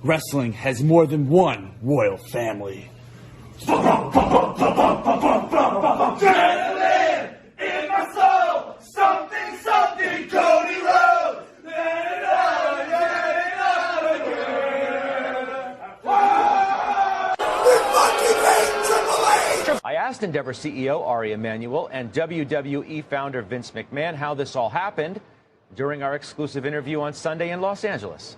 wrestling has more than one royal family. Adrenaline in my soul, something, something, Cody Rhodes. I asked Endeavor CEO Ari Emanuel and WWE founder Vince McMahon how this all happened during our exclusive interview on Sunday in Los Angeles.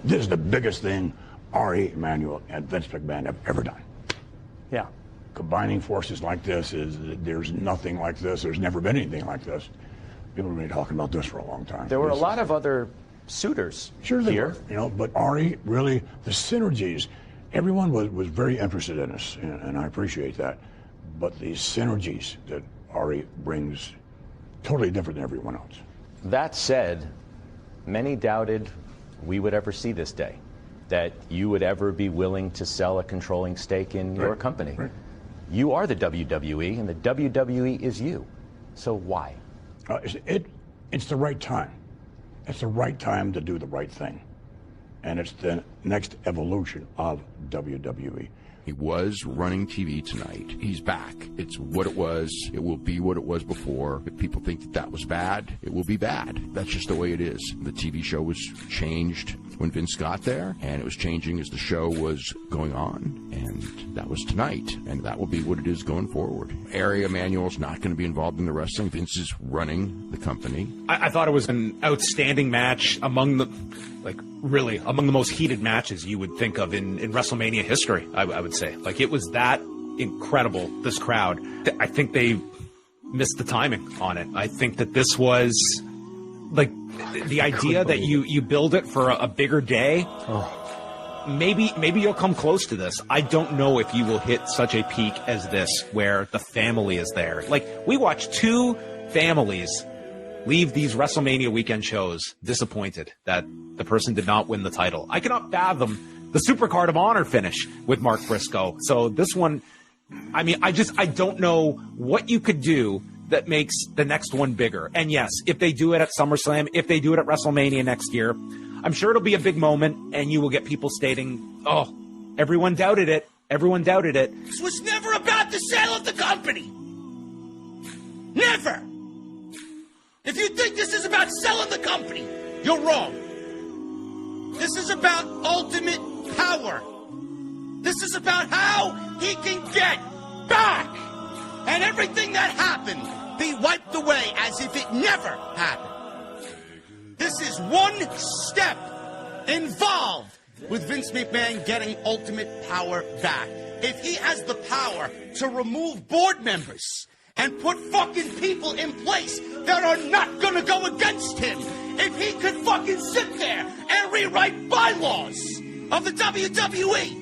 This is the biggest thing Ari Emanuel and Vince McMahon have ever done. Yeah. Combining forces like this there's nothing like this. There's never been anything like this. People have been talking about this for a long time. There were a lot of other suitors sure they here. Were, but Ari, really, the synergies, everyone was very interested in us, and I appreciate that. But the synergies that Ari brings, totally different than everyone else. That said, many doubted we would ever see this day, that you would ever be willing to sell a controlling stake in your company. Right. You are the WWE, and the WWE is you. So why? It's the right time. It's the right time to do the right thing. And it's the next evolution of WWE. He was running TV tonight. He's back. It's what it was. It will be what it was before. If people think that that was bad, it will be bad. That's just the way it is. The TV show was changed when Vince got there, and it was changing as the show was going on. And that was tonight, and that will be what it is going forward. Ari Emanuel's not going to be involved in the wrestling. Vince is running the company. I thought it was an outstanding match, among the most heated matches you would think of in WrestleMania history, I would say. Like, it was that incredible, this crowd. I think they missed the timing on it. I think that this was, like, the idea that you build it for a bigger day. Maybe you'll come close to this. I don't know if you will hit such a peak as this, where the family is there. Like, we watched two families leave these WrestleMania weekend shows disappointed that the person did not win the title. I cannot fathom the Supercard of Honor finish with Mark Briscoe. So this one, I mean, I don't know what you could do that makes the next one bigger. And yes, if they do it at SummerSlam, if they do it at WrestleMania next year, I'm sure it'll be a big moment, and you will get people stating, oh, everyone doubted it. Everyone doubted it. This was never about the sale of the company. Never. If you think this is about selling the company, you're wrong. This is about ultimate power. This is about how he can get back. And everything that happened be wiped away as if it never happened. This is one step involved with Vince McMahon getting ultimate power back. If he has the power to remove board members and put fucking people in place that are not gonna go against him, if he could fucking sit there and rewrite bylaws of the WWE,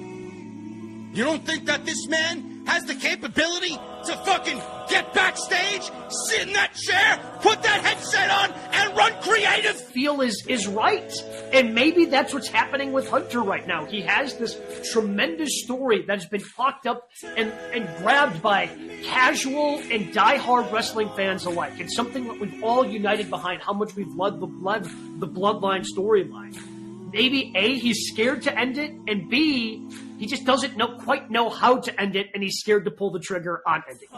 you don't think that this man has the capability to fucking get backstage, sit in that chair, put that headset on, and run creative? Feel is right. And maybe that's what's happening with Hunter right now. He has this tremendous story that's been talked up and grabbed by casual and diehard wrestling fans alike. It's something that we've all united behind, how much we've loved the bloodline storyline. Maybe A, he's scared to end it, and B, he just doesn't quite know how to end it, and he's scared to pull the trigger on ending.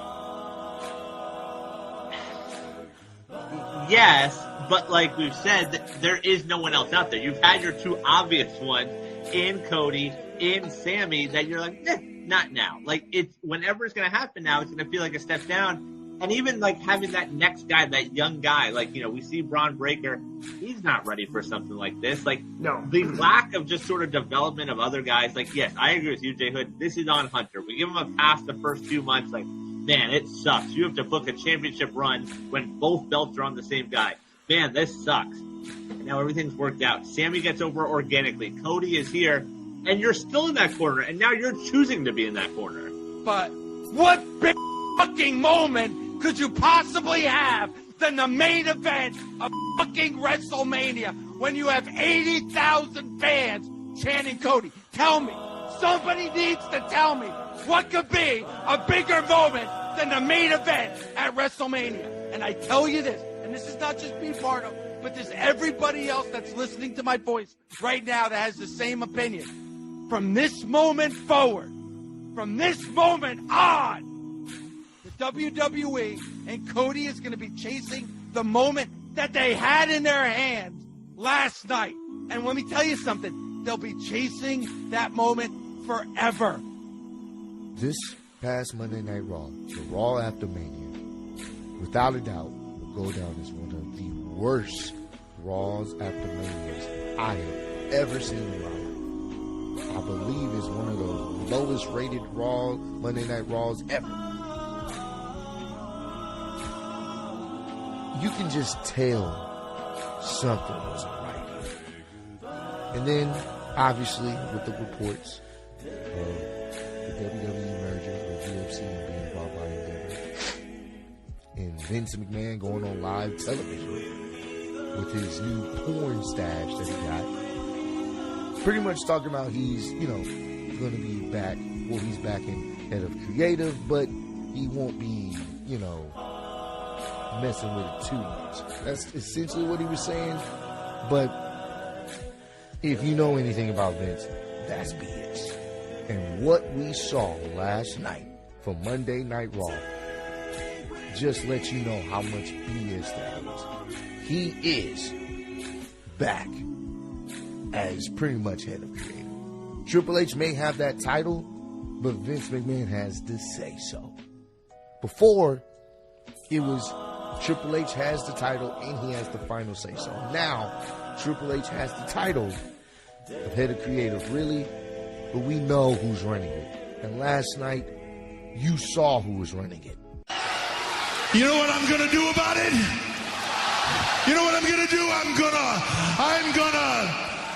Yes, but like we've said, there is no one else out there. You've had your two obvious ones in Cody, in Sammy, that you're like, not now. Like, it's whenever it's going to happen now, it's going to feel like a step down. And even like having that next guy, that young guy, like, you know, we see Braun Breaker, he's not ready for something like this. Like, no, the lack of just sort of development of other guys. Like, yes, I agree with you, Jay Hood. This is on Hunter. We give him a pass the first few months. Like, man, it sucks. You have to book a championship run when both belts are on the same guy. Man, this sucks. And now everything's worked out. Sammy gets over organically. Cody is here, and you're still in that corner, and now you're choosing to be in that corner. But what big fucking moment could you possibly have than the main event of fucking WrestleMania when you have 80,000 fans chanting Cody? Tell me. Somebody needs to tell me what could be a bigger moment than the main event at WrestleMania. And I tell you this, and this is not just me part of but there's everybody else that's listening to my voice right now that has the same opinion. From this moment forward, from this moment on, the WWE and Cody is going to be chasing the moment that they had in their hands last night. And let me tell you something, they'll be chasing that moment forever. This past Monday Night Raw, the Raw after Mania, without a doubt, will go down as one of the worst Raws after Manias I have ever seen in my life. I believe it's one of the lowest rated Raw Monday Night Raws ever. You can just tell something wasn't right here. And then, obviously, with the reports of the WWE merger with UFC and being bought by Endeavor, and Vince McMahon going on live television with his new porn stash that he got, pretty much talking about he's, going to be back. Well, he's back in head of creative, but he won't be, messing with it too much. That's essentially what he was saying. But if you know anything about Vince, that's BS. And what we saw last night for Monday Night Raw just lets you know how much BS that is. He is back as pretty much head of creative. Triple H may have that title, but Vince McMahon has the say-so. Before, it was Triple H has the title and he has the final say-so. Now, Triple H has the title of head of creative, really, but we know who's running it. And last night, you saw who was running it. You know what I'm gonna do about it? You know what I'm gonna do?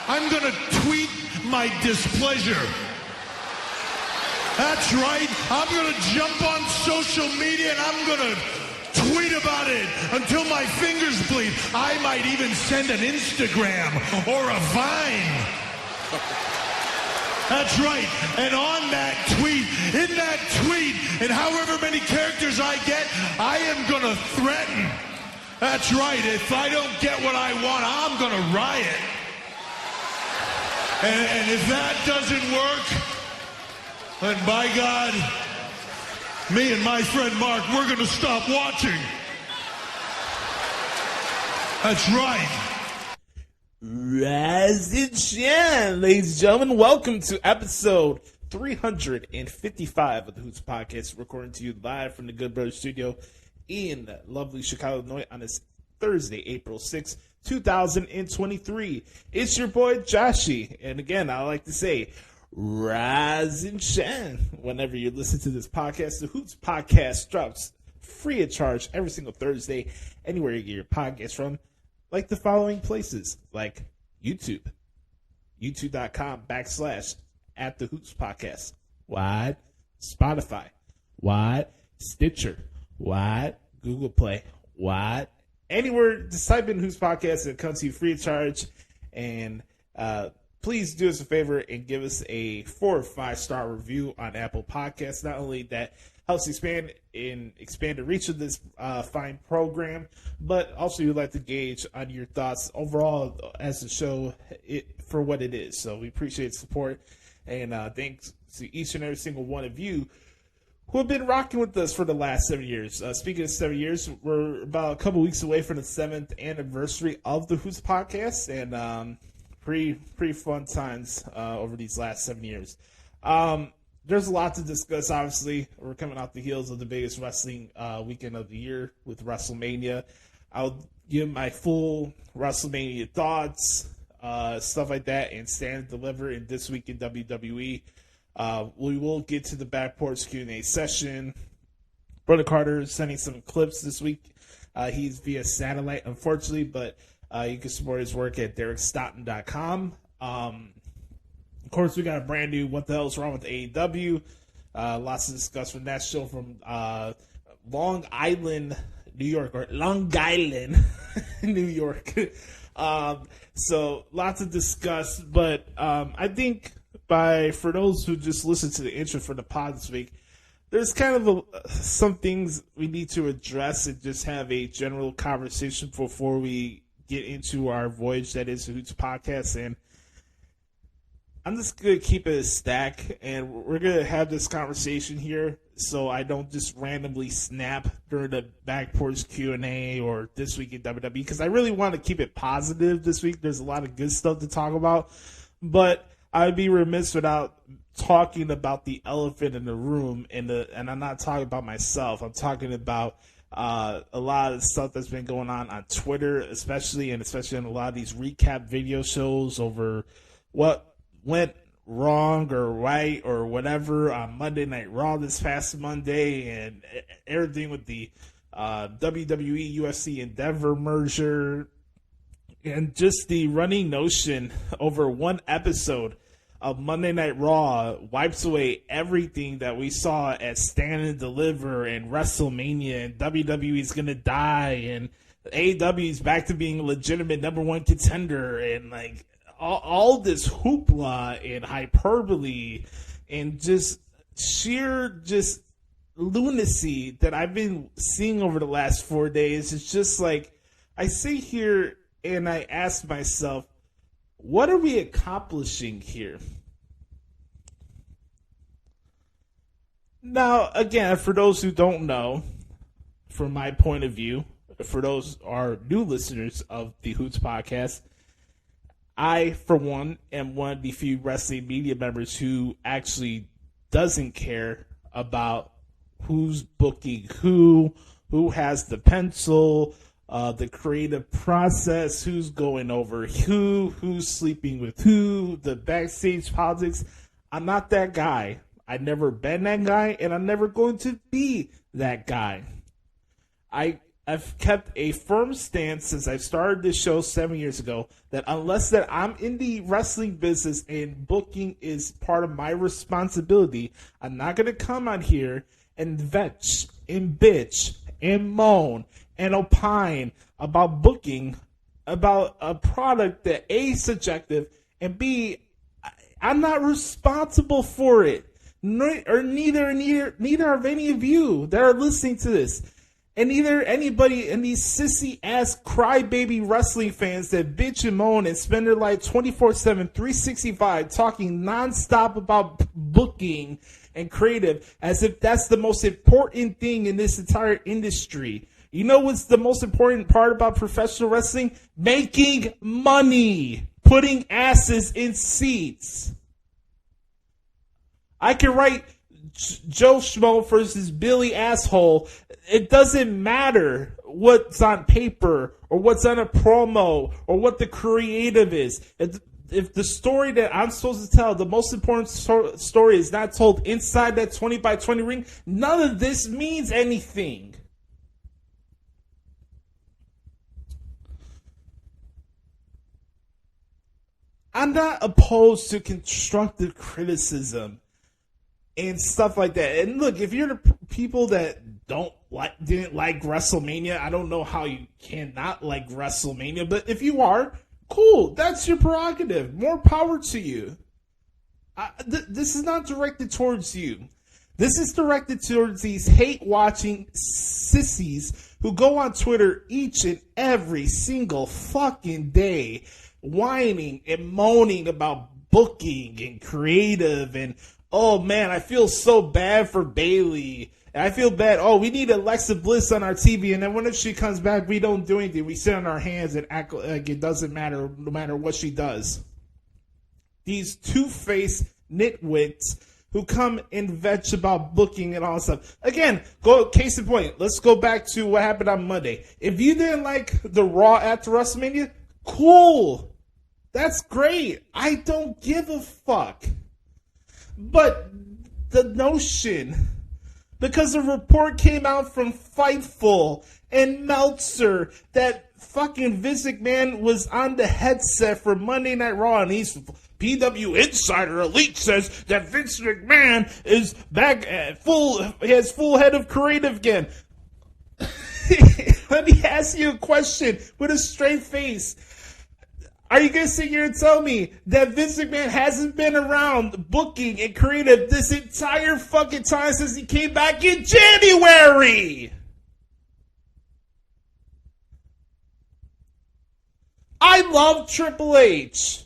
I'm gonna tweet my displeasure. That's right. I'm gonna jump on social media and I'm gonna tweet about it until my fingers bleed. I might even send an Instagram or a Vine. That's right. And on that tweet, in that tweet, and however many characters I get, I am going to threaten. That's right. If I don't get what I want, I'm going to riot. And if that doesn't work, then by God, me and my friend Mark, we're going to stop watching. That's right. Rise and shine, ladies and gentlemen. Welcome to episode 355 of the Hoots Podcast, recording to you live from the Good Brothers Studio in lovely Chicago, Illinois on this Thursday, April 6th, 2023. It's your boy, Joshie. And again, I like to say, rise and shine. Whenever you listen to this podcast, the Hoots Podcast drops free of charge every single Thursday, anywhere you get your podcast from, like the following places, like YouTube, youtube.com/@the-Hoots-Podcast, what? Spotify, what? Stitcher, what? Google Play, what? Anywhere, just type in Hoots Podcast and it comes to you free of charge. And please do us a favor and give us a 4 or 5 star review on Apple Podcasts. Not only that helps expand the reach of this fine program, but also we'd like to gauge on your thoughts overall as the show for what it is. So we appreciate support, and thanks to each and every single one of you who have been rocking with us for the last 7 years. Speaking of 7 years, we're about a couple weeks away from the 7th anniversary of the Hoots Podcast, and pretty fun times over these last 7 years. There's a lot to discuss, obviously. We're coming off the heels of the biggest wrestling weekend of the year with WrestleMania. I'll give my full WrestleMania thoughts, stuff like that, and stand and deliver in This Week in WWE. We will get to the Back Porch Q&A session. Brother Carter is sending some clips this week. He's via satellite, unfortunately, but you can support his work at DerekStoughton.com. Of course, we got a brand new What the Hell's Wrong with AEW. Lots to discuss from that show from Long Island, New York, or Long Island, New York. So lots to discuss, but I think for those who just listened to the intro for the pod this week, there's kind of some things we need to address and just have a general conversation before we get into our voyage that is the Hoots podcast, and I'm just going to keep it a stack, and we're going to have this conversation here so I don't just randomly snap during the Back Porch Q&A or This Week in WWE, because I really want to keep it positive this week. There's a lot of good stuff to talk about, but I'd be remiss without talking about the elephant in the room, and I'm not talking about myself. I'm talking about a lot of stuff that's been going on Twitter, especially in a lot of these recap video shows over what went wrong or right or whatever on Monday Night Raw this past Monday, and everything with the WWE UFC Endeavor merger, and just the running notion over one episode of Monday Night Raw wipes away everything that we saw at Stand and Deliver and WrestleMania, and WWE's gonna die, and AEW's back to being a legitimate number one contender, and like all this hoopla and hyperbole and just sheer just lunacy that I've been seeing over the last 4 days. It's just like, I sit here and I ask myself, what are we accomplishing here? Now, again, for those who don't know, from my point of view, for those are new listeners of the Hoots podcast, I, for one, am one of the few wrestling media members who actually doesn't care about who's booking who has the pencil, the creative process, who's going over who's sleeping with who, the backstage politics. I'm not that guy. I've never been that guy, and I'm never going to be that guy. I've kept a firm stance since I started this show 7 years ago that unless that I'm in the wrestling business and booking is part of my responsibility, I'm not going to come out here and vetch and bitch and moan and opine about booking, about a product that A, is subjective, and B, I'm not responsible for it. Neither of any of you that are listening to this. And neither anybody in these sissy-ass crybaby wrestling fans that bitch and moan and spend their life 24/7, 365 talking nonstop about booking and creative as if that's the most important thing in this entire industry. You know what's the most important part about professional wrestling? Making money. Putting asses in seats. I can write Joe Schmo versus Billy Asshole. It doesn't matter what's on paper or what's on a promo or what the creative is. If the story that I'm supposed to tell, the most important story, is not told inside that 20 by 20 ring, none of this means anything. I'm not opposed to constructive criticism and stuff like that. And look, if you're the people that didn't like WrestleMania, I don't know how you cannot like WrestleMania, but if you are, cool, that's your prerogative. More power to you. This is not directed towards you. This is directed towards these hate-watching sissies who go on Twitter each and every single fucking day whining and moaning about booking and creative and, oh man, I feel so bad for Bayley. And I feel bad. Oh, we need Alexa Bliss on our TV, and then when she comes back, we don't do anything. We sit on our hands and act like it doesn't matter, no matter what she does. These two-faced nitwits who come and vetch about booking and all that stuff. Again, case in point, let's go back to what happened on Monday. If you didn't like the Raw after WrestleMania, cool. That's great. I don't give a fuck. But the notion, because a report came out from Fightful and Meltzer that fucking Vince McMahon was on the headset for Monday Night Raw, and he's PW Insider Elite says that Vince McMahon is back at he has full head of creative again. Let me ask you a question with a straight face. Are you going to sit here and tell me that Vince McMahon hasn't been around booking and creative this entire fucking time since he came back in January? I love Triple H.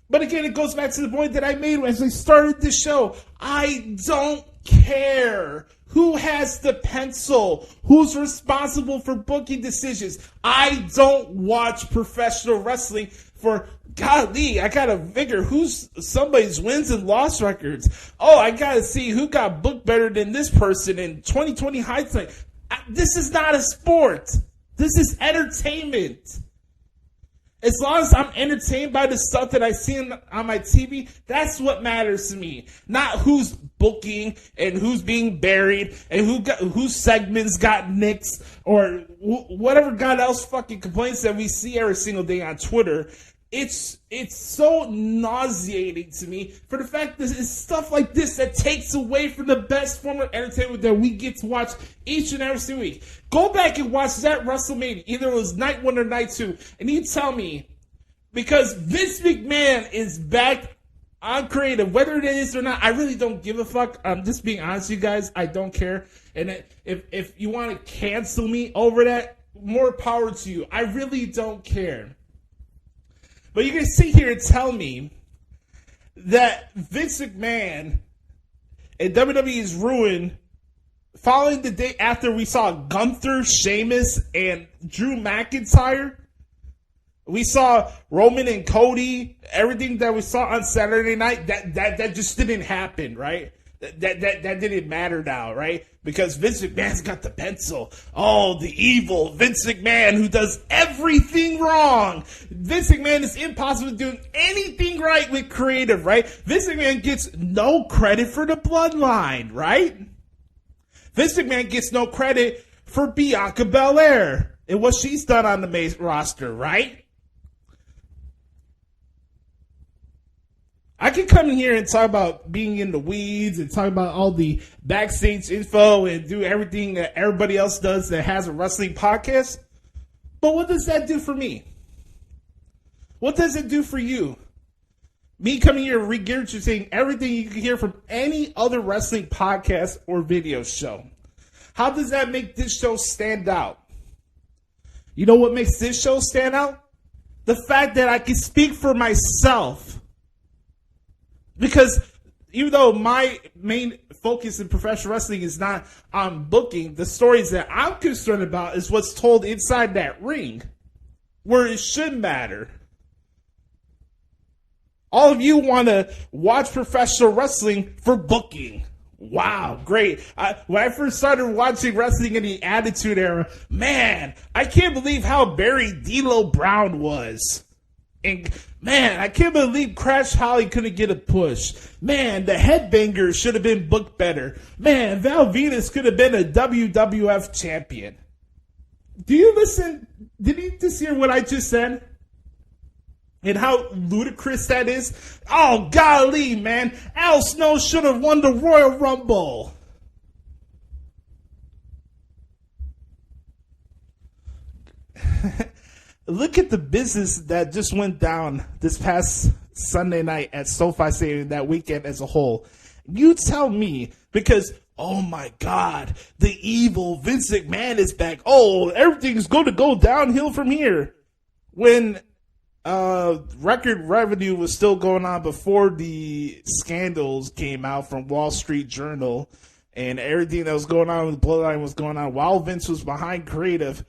But again, it goes back to the point that I made as I started this show. I don't care who has the pencil, who's responsible for booking decisions. I don't watch professional wrestling for, golly, I gotta figure who's somebody's wins and loss records. Oh, I gotta see who got booked better than this person in 2020 hindsight. This is not a sport. This is entertainment. As long as I'm entertained by the stuff that I see on my TV, that's what matters to me. Not who's booking and who's being buried and whose segments got nixed or whatever God else fucking complaints that we see every single day on Twitter. It's so nauseating to me for the fact that it's stuff like this that takes away from the best form of entertainment that we get to watch each and every single week. Go back and watch that WrestleMania, either it was night 1 or night 2, and you tell me, because Vince McMahon is back on creative, whether it is or not, I really don't give a fuck. I'm just being honest with you guys. I don't care. And if you want to cancel me over that, more power to you. I really don't care. But you can sit here and tell me that Vince McMahon and WWE is ruined following the day after we saw Gunther, Sheamus, and Drew McIntyre. We saw Roman and Cody, everything that we saw on Saturday night, that just didn't happen, right? That didn't matter now, right? Because Vince McMahon's got the pencil. Oh, the evil Vince McMahon who does everything wrong. Vince McMahon is impossible doing anything right with creative, right? Vince McMahon gets no credit for the bloodline, right? Vince McMahon gets no credit for Bianca Belair and what she's done on the main roster, right? I can come in here and talk about being in the weeds and talk about all the backstage info and do everything that everybody else does that has a wrestling podcast. But what does that do for me? What does it do for you? Me coming here and regurgitating everything you can hear from any other wrestling podcast or video show. How does that make this show stand out? You know what makes this show stand out? The fact that I can speak for myself. Because even though my main focus in professional wrestling is not on booking, the stories that I'm concerned about is what's told inside that ring, where it should matter. All of you want to watch professional wrestling for booking. Wow, great. When I first started watching wrestling in the Attitude Era, man, I can't believe how buried D'Lo Brown was. And man, I can't believe Crash Holly couldn't get a push. Man, the Headbangers should have been booked better. Man, Val Venis could have been a WWF champion. Do you listen? Did you just hear what I just said? And how ludicrous that is? Oh, golly, man. Al Snow should have won the Royal Rumble. Look at the business that just went down this past Sunday night at SoFi Stadium, that weekend as a whole. You tell me, because, oh my God, the evil Vince McMahon is back. Oh, everything's going to go downhill from here. When record revenue was still going on before the scandals came out from Wall Street Journal and everything that was going on with the Bloodline was going on while Vince was behind creative.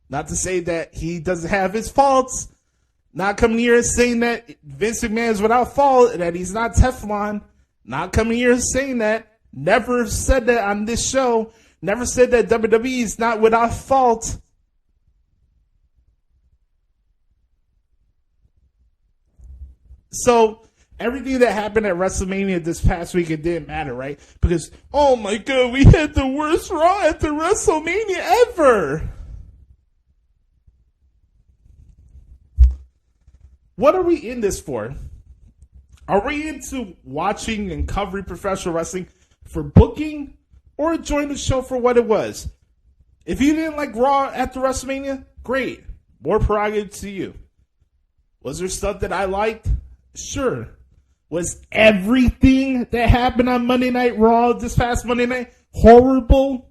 Not to say that he doesn't have his faults. Not coming here and saying that Vince McMahon is without fault, that he's not Teflon. Not coming here and saying that. Never said that on this show. Never said that WWE is not without fault. So everything that happened at WrestleMania this past week, it didn't matter, right? Because, oh my God, we had the worst Raw at the WrestleMania ever. What are we in this for? Are we into watching and covering professional wrestling for booking or enjoying the show for what it was? If you didn't like Raw at the WrestleMania, great. More prerogative to you. Was there stuff that I liked? Sure. Was everything that happened on Monday Night Raw this past Monday night horrible?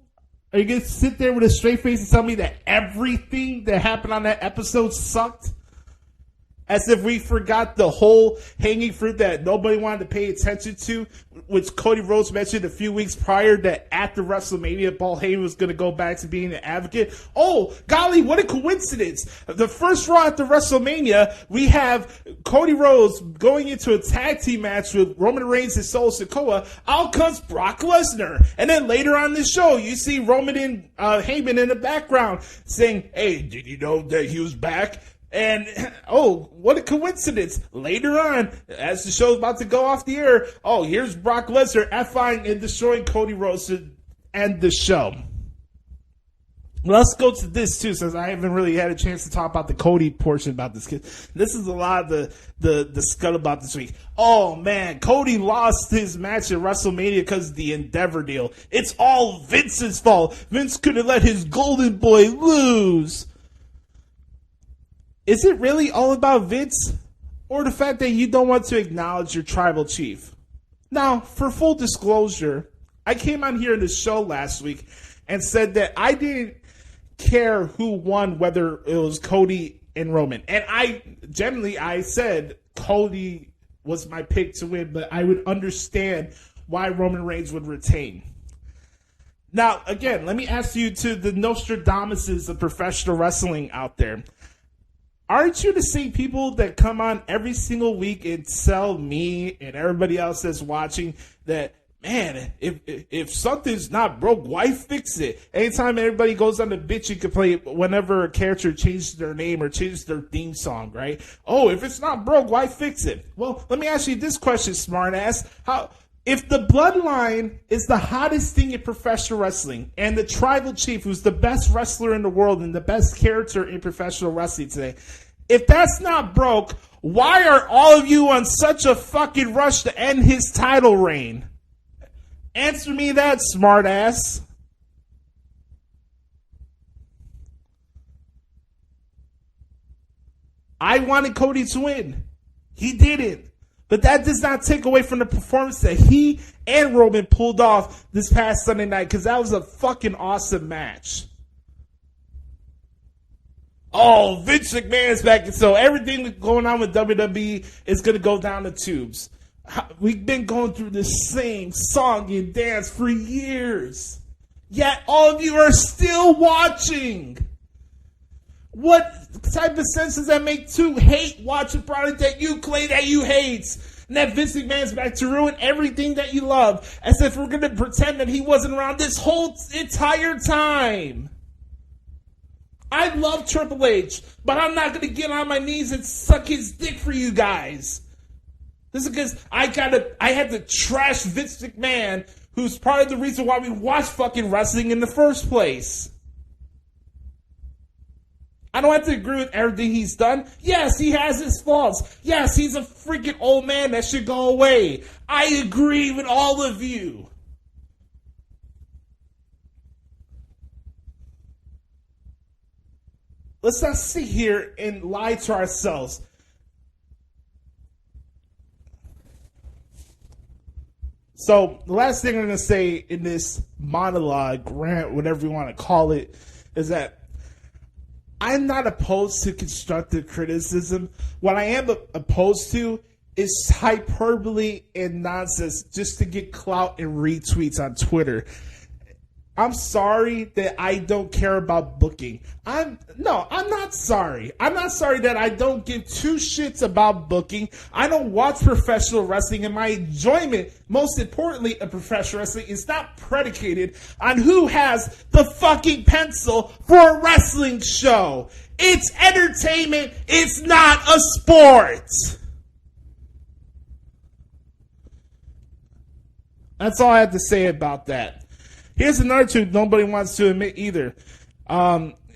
Are you going to sit there with a straight face and tell me that everything that happened on that episode sucked? As if we forgot the whole hanging fruit that nobody wanted to pay attention to, which Cody Rhodes mentioned a few weeks prior, that after WrestleMania, Paul Heyman was going to go back to being an advocate. Oh, golly, what a coincidence. The first Raw after WrestleMania, we have Cody Rhodes going into a tag team match with Roman Reigns and Solo Sikoa. Out comes Brock Lesnar. And then later on the show, you see Roman and Heyman in the background saying, hey, did you know that he was back? And, oh, what a coincidence. Later on, as the show's about to go off the air, oh, here's Brock Lesnar F-ing and destroying Cody Rhodes to end the show. Well, let's go to this, too, since I haven't really had a chance to talk about the Cody portion about this kid. This is a lot of the scuttlebutt this week. Oh, man, Cody lost his match at WrestleMania because of the Endeavor deal. It's all Vince's fault. Vince couldn't let his golden boy lose. Is it really all about Vince, or the fact that you don't want to acknowledge your tribal chief? Now, for full disclosure, I came on here in the show last week and said that I didn't care who won, whether it was Cody and Roman. And I said Cody was my pick to win, but I would understand why Roman Reigns would retain. Now, again, let me ask you, to the Nostradamuses of professional wrestling out there, aren't you the same people that come on every single week and tell me and everybody else that's watching that, man, if something's not broke, why fix it? Anytime everybody goes on the bitch and complain whenever a character changes their name or changes their theme song, right? Oh, if it's not broke, why fix it? Well, let me ask you this question, smartass. If the bloodline is the hottest thing in professional wrestling, and the tribal chief, who's the best wrestler in the world and the best character in professional wrestling today, if that's not broke, why are all of you on such a fucking rush to end his title reign? Answer me that, smartass. I wanted Cody to win. He didn't. But that does not take away from the performance that he and Roman pulled off this past Sunday night, because that was a fucking awesome match. Oh, Vince McMahon's back, and so everything going on with WWE is going to go down the tubes. We've been going through the same song and dance for years, yet all of you are still watching. What type of sense does that make to hate watch a product that you claim that you hate? And that Vince McMahon's back to ruin everything that you love, as if we're going to pretend that he wasn't around this whole entire time. I love Triple H, but I'm not going to get on my knees and suck his dick for you guys. This is because I had to trash Vince McMahon, who's part of the reason why we watch fucking wrestling in the first place. I don't have to agree with everything he's done. Yes, he has his faults. Yes, he's a freaking old man that should go away. I agree with all of you. Let's not sit here and lie to ourselves. So, the last thing I'm going to say in this monologue, rant, whatever you want to call it, is that I'm not opposed to constructive criticism. What I am opposed to is hyperbole and nonsense just to get clout and retweets on Twitter. I'm sorry that I don't care about booking. I'm not sorry. I'm not sorry that I don't give two shits about booking. I don't watch professional wrestling, and my enjoyment, most importantly, of professional wrestling is not predicated on who has the fucking pencil for a wrestling show. It's entertainment. It's not a sport. That's all I have to say about that. Here's another truth nobody wants to admit either.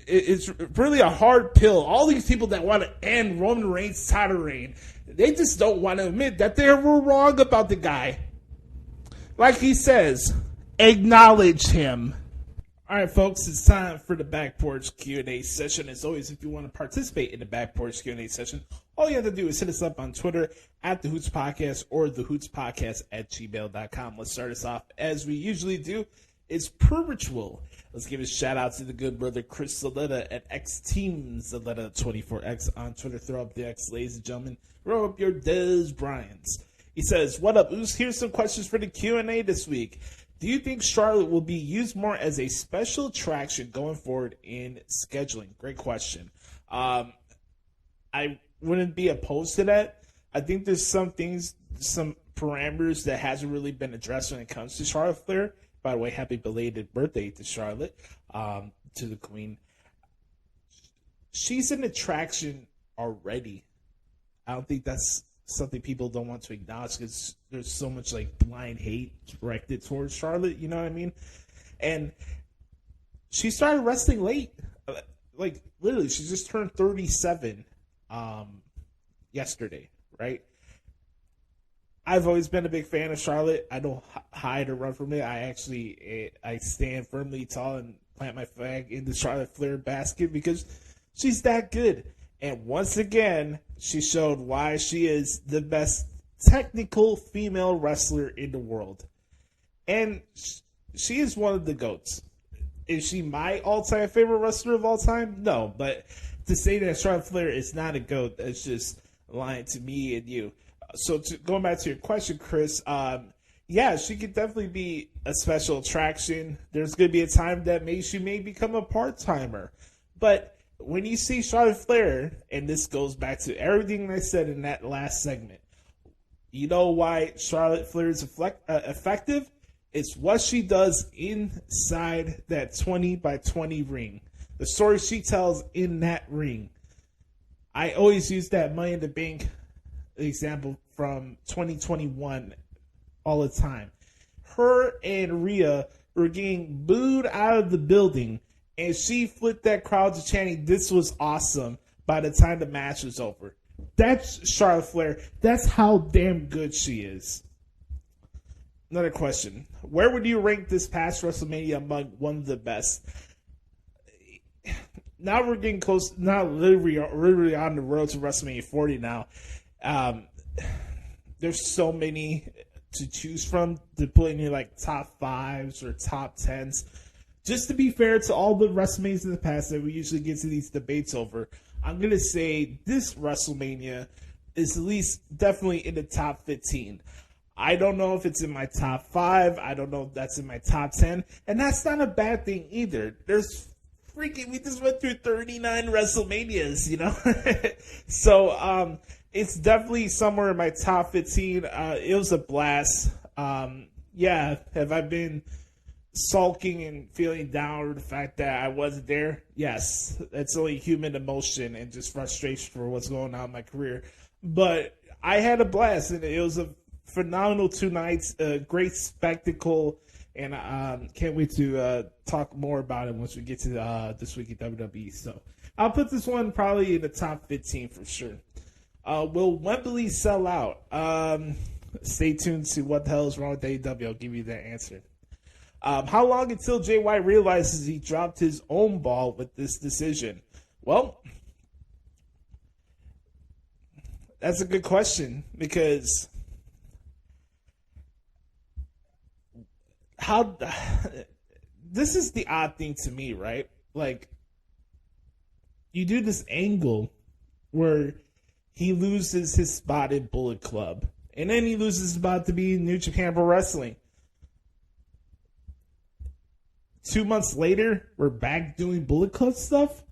It's really a hard pill. All these people that want to end Roman Reigns' title reign, they just don't want to admit that they were wrong about the guy. Like he says, acknowledge him. All right, folks, it's time for the Back Porch Q&A session. As always, if you want to participate in the Back Porch Q&A session, all you have to do is hit us up on Twitter at The Hoots Podcast or TheHootsPodcast@gmail.com. Let's start us off as we usually do. is spiritual. Let's give a shout out to the good brother Chris Saletta at X Team Saletta 24X on Twitter. Throw up the X, ladies and gentlemen. Throw up your Des Bryants. He says, "What up, Oos? Here's some questions for the Q&A this week. Do you think Charlotte will be used more as a special attraction going forward in scheduling?" Great question. I wouldn't be opposed to that. I think there's some things, some parameters that hasn't really been addressed when it comes to Charlotte Flair. By the way, happy belated birthday to Charlotte, to the Queen. She's an attraction already. I don't think that's something people don't want to acknowledge because there's so much like blind hate directed towards Charlotte. You know what I mean? And she started wrestling late. Like literally, she just turned 37 yesterday, right? I've always been a big fan of Charlotte. I don't hide or run from it. I stand firmly tall and plant my flag in the Charlotte Flair basket because she's that good. And once again, she showed why she is the best technical female wrestler in the world. And she is one of the GOATs. Is she my all-time favorite wrestler of all time? No, but to say that Charlotte Flair is not a GOAT, that's just lying to me and you. So going back to your question, Chris, yeah, she could definitely be a special attraction. There's going to be a time that she may become a part-timer. But when you see Charlotte Flair, and this goes back to everything I said in that last segment, you know why Charlotte Flair is effective? It's what she does inside that 20x20 ring. The story she tells in that ring. I always use that Money in the Bank example from 2021 all the time. Her and Rhea were getting booed out of the building, and she flipped that crowd to chanting, "This was awesome," by the time the match was over. That's Charlotte Flair. That's how damn good she is. Another question. Where would you rank this past WrestleMania among one of the best? Now we're getting close. Now literally on the road to WrestleMania 40 now. There's so many to choose from to put in your like top 5s or top 10s. Just to be fair to all the WrestleManias in the past that we usually get to these debates over, I'm going to say this WrestleMania is at least definitely in the top 15. I don't know if it's in my top 5. I don't know if that's in my top 10. And that's not a bad thing either. We just went through 39 WrestleManias, you know? So, it's definitely somewhere in my top 15. It was a blast. Yeah, have I been sulking and feeling down over the fact that I wasn't there? Yes, that's only human emotion and just frustration for what's going on in my career. But I had a blast, and it was a phenomenal 2 nights, a great spectacle, and can't wait to talk more about it once we get to This Week in WWE. So I'll put this one probably in the top 15 for sure. Will Wembley sell out? Stay tuned to what the hell is wrong with AEW. I'll give you that answer. How long until Jay White realizes he dropped his own ball with this decision? Well, that's a good question because this is the odd thing to me, right? Like, you do this angle where he loses his spot in Bullet Club, and then he loses his spot to be in New Japan Pro Wrestling. 2 months later, we're back doing Bullet Club stuff.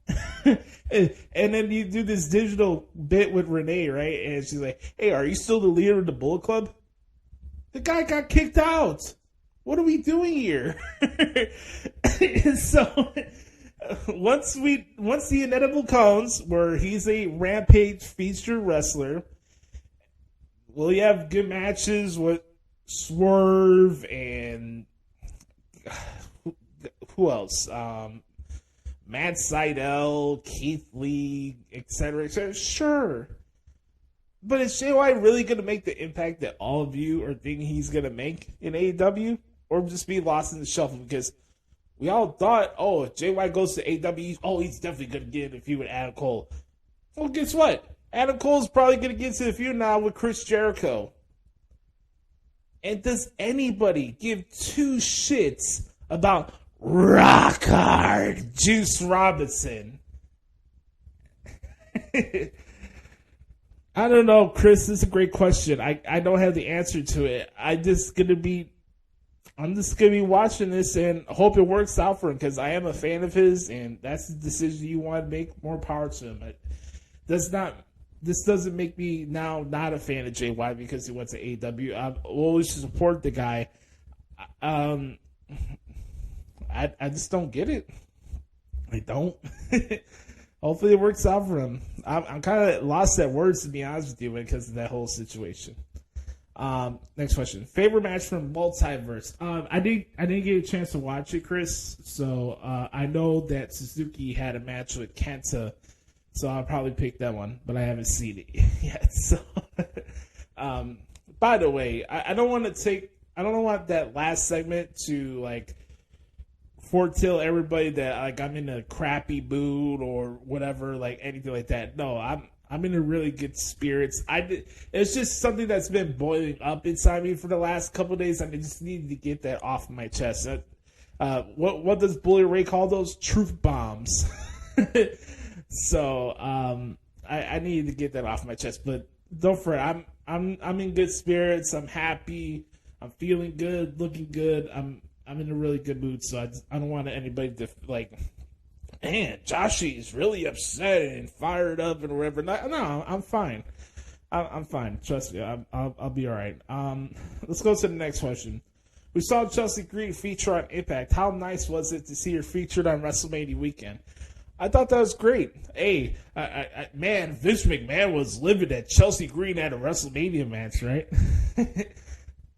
And then you do this digital bit with Renee, right? And she's like, "Hey, are you still the leader of the Bullet Club?" The guy got kicked out. What are we doing here? So once the inevitable comes where he's a Rampage featured wrestler, will he have good matches with Swerve and who else? Matt Sydal, Keith Lee, etc., etc. Sure. But is Jay White really going to make the impact that all of you are thinking he's going to make in AEW? Or just be lost in the shuffle? Because we all thought, oh, if Jay White goes to AEW, he's definitely going to get in a feud with Adam Cole. Well, guess what? Adam Cole's probably going to get into the feud now with Chris Jericho. And does anybody give 2 shits about Rock Hard Juice Robinson? I don't know, Chris. This is a great question. I don't have the answer to it. I'm just gonna be watching this and hope it works out for him because I am a fan of his, and that's the decision you want to make. More power to him. This doesn't make me now not a fan of JY because he went to AEW. I always support the guy. I just don't get it. I don't. Hopefully it works out for him. I'm kind of lost at words, to be honest with you, because of that whole situation. Next question. Favorite match from Multiverse? I didn't get a chance to watch it, Chris. So I know that Suzuki had a match with Kenta, so I'll probably pick that one, but I haven't seen it yet. So, by the way, I don't want that last segment to like foretell everybody that like I'm in a crappy mood or whatever, like anything like that. No, I'm in a really good spirits. It's just something that's been boiling up inside me for the last couple of days. I just needed to get that off my chest. What does Bully Ray call those? Truth bombs. So I needed to get that off my chest. But don't fret. I'm in good spirits. I'm happy. I'm feeling good, looking good. I'm in a really good mood, so I don't want anybody to, like, man, Joshie is really upset and fired up and whatever. No, I'm fine. I'm fine. Trust me, I'll be all right. Let's go to the next question. We saw Chelsea Green feature on Impact. How nice was it to see her featured on WrestleMania weekend? I thought that was great. Hey, man, Vince McMahon was livid at Chelsea Green at a WrestleMania match, right?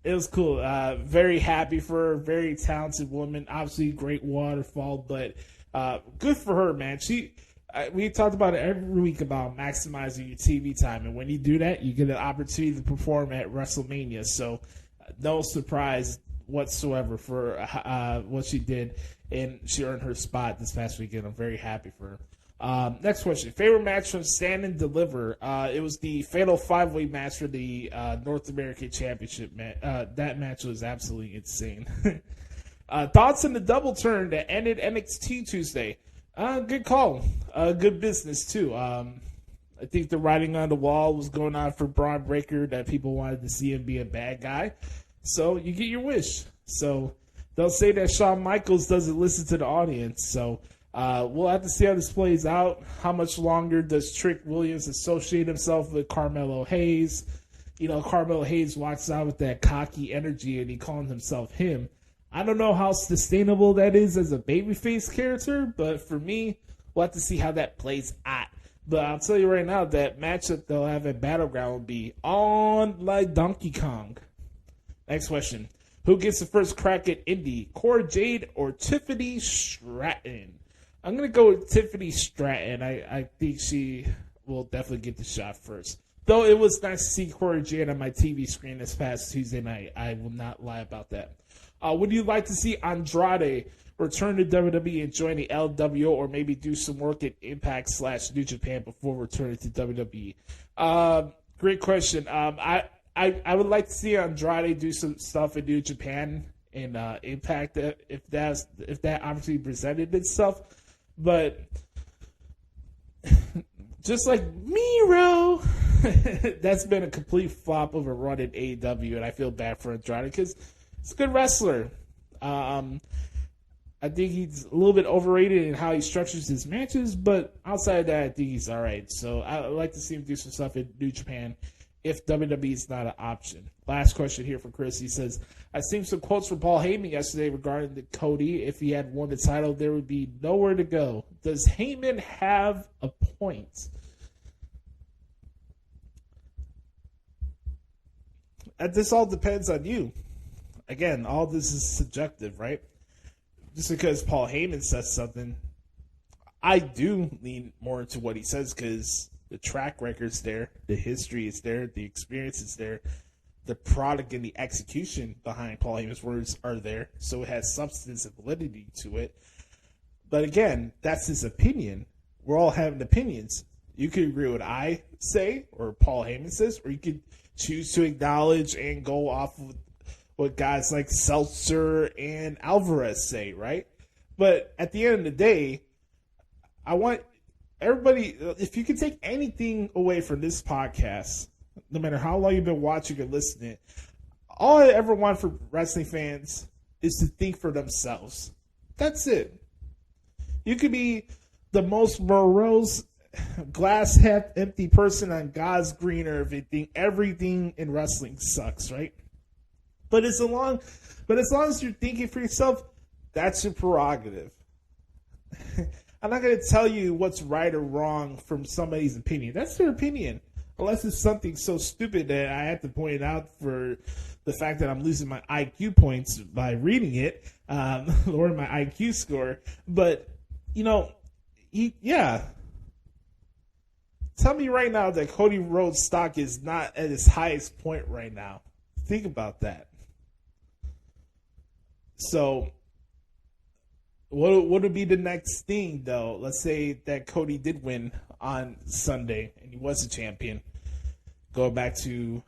It was cool. Very happy for her. Very talented woman. Obviously, great waterfall, but good for her, man. We talked about it every week about maximizing your TV time, and when you do that, you get an opportunity to perform at WrestleMania. So, no surprise whatsoever for what she did, and she earned her spot this past weekend. I'm very happy for her. Next question. Favorite match from Stand and Deliver? It was the Fatal 5-Way match for the North American Championship. That match was absolutely insane. Thoughts on the double turn that ended NXT Tuesday? Good call. Good business, too. I think the writing on the wall was going on for Braun Breaker, that people wanted to see him be a bad guy. So you get your wish. So they'll say that Shawn Michaels doesn't listen to the audience. So we'll have to see how this plays out. How much longer does Trick Williams associate himself with Carmelo Hayes? You know, Carmelo Hayes walks out with that cocky energy and he calls himself him. I don't know how sustainable that is as a babyface character, but for me, we'll have to see how that plays out. But I'll tell you right now, that match that they'll have at Battleground will be on like Donkey Kong. Next question. Who gets the first crack at Indy? Cora Jade or Tiffany Stratton? I'm going to go with Tiffany Stratton. I think she will definitely get the shot first. Though it was nice to see Cora Jade on my TV screen this past Tuesday night. I will not lie about that. Would you like to see Andrade return to WWE and join the LWO, or maybe do some work at Impact / New Japan before returning to WWE? Great question. I would like to see Andrade do some stuff in New Japan and Impact if that obviously presented itself. But just like Miro, that's been a complete flop of a run in AEW, and I feel bad for Andrade because he's a good wrestler. I think he's a little bit overrated in how he structures his matches, but outside of that, I think he's all right. So I'd like to see him do some stuff in New Japan if WWE is not an option. Last question here from Chris. He says, I seen some quotes from Paul Heyman yesterday regarding the Cody. If he had won the title, there would be nowhere to go. Does Heyman have a point? This all depends on you. Again, all this is subjective, right? Just because Paul Heyman says something, I do lean more into what he says because the track record's there, the history is there, the experience is there, the product and the execution behind Paul Heyman's words are there, so it has substance and validity to it. But again, that's his opinion. We're all having opinions. You could agree with what I say or Paul Heyman says, or you could choose to acknowledge and go off of what guys like Seltzer and Alvarez say, right? But at the end of the day, I want everybody, if you can take anything away from this podcast, no matter how long you've been watching or listening, all I ever want for wrestling fans is to think for themselves. That's it. You could be the most morose, glass half empty person on God's green earth and think everything in wrestling sucks, right? But as long as you're thinking for yourself, that's your prerogative. I'm not going to tell you what's right or wrong from somebody's opinion. That's their opinion. Unless it's something so stupid that I have to point it out for the fact that I'm losing my IQ points by reading it, or my IQ score. But, tell me right now that Cody Rhodes' stock is not at its highest point right now. Think about that. So, what would be the next thing, though? Let's say that Cody did win on Sunday and he was a champion. Go back to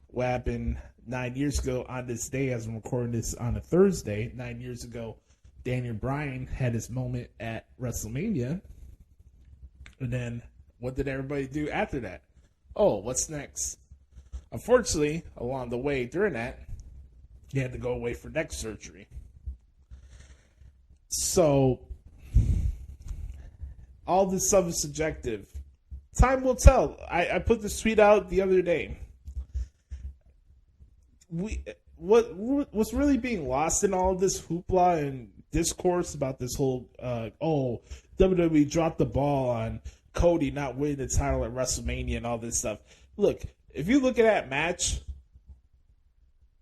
what happened 9 years ago on this day, as I'm recording this on a Thursday. 9 years ago, Daniel Bryan had his moment at WrestleMania. And then what did everybody do after that? Oh, what's next? Unfortunately, along the way during that, he had to go away for neck surgery. So, all this stuff is subjective. Time will tell. I put this tweet out the other day. What's really being lost in all of this hoopla and discourse about this whole WWE dropped the ball on Cody not winning the title at WrestleMania and all this stuff. Look, if you look at that match,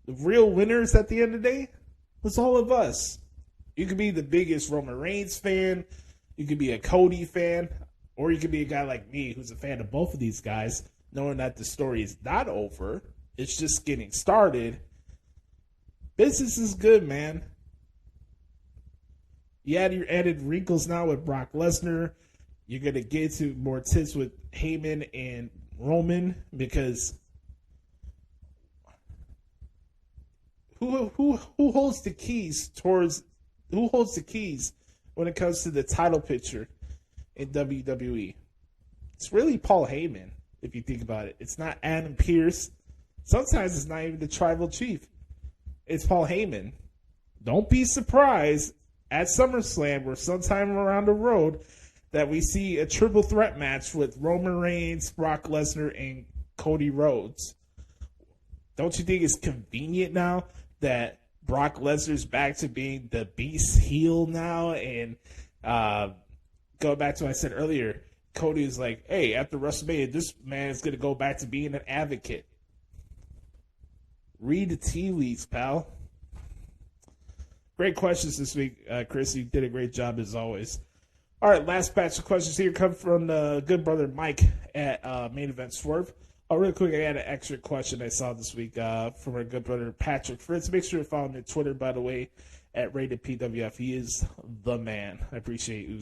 the real winners at the end of the day was all of us. You could be the biggest Roman Reigns fan, you could be a Cody fan, or you could be a guy like me who's a fan of both of these guys, knowing that the story is not over. It's just getting started. Business is good, man. You add your added wrinkles now with Brock Lesnar. You're going to get to more tips with Heyman and Roman, because who holds the keys when it comes to the title picture in WWE? It's really Paul Heyman, if you think about it. It's not Adam Pearce. Sometimes it's not even the tribal chief. It's Paul Heyman. Don't be surprised at SummerSlam or sometime around the road that we see a triple threat match with Roman Reigns, Brock Lesnar, and Cody Rhodes. Don't you think it's convenient now that Brock Lesnar's back to being the beast heel now? And go back to what I said earlier, Cody is like, hey, after WrestleMania, this man is going to go back to being an advocate. Read the tea leaves, pal. Great questions this week, Chris. You did a great job as always. All right, last batch of questions here come from the good brother Mike at Main Event Swerve. Real quick, I had an extra question I saw this week from our good brother Patrick Fritz. Make sure to follow him on Twitter, by the way, at RatedPWF. He is the man. I appreciate you.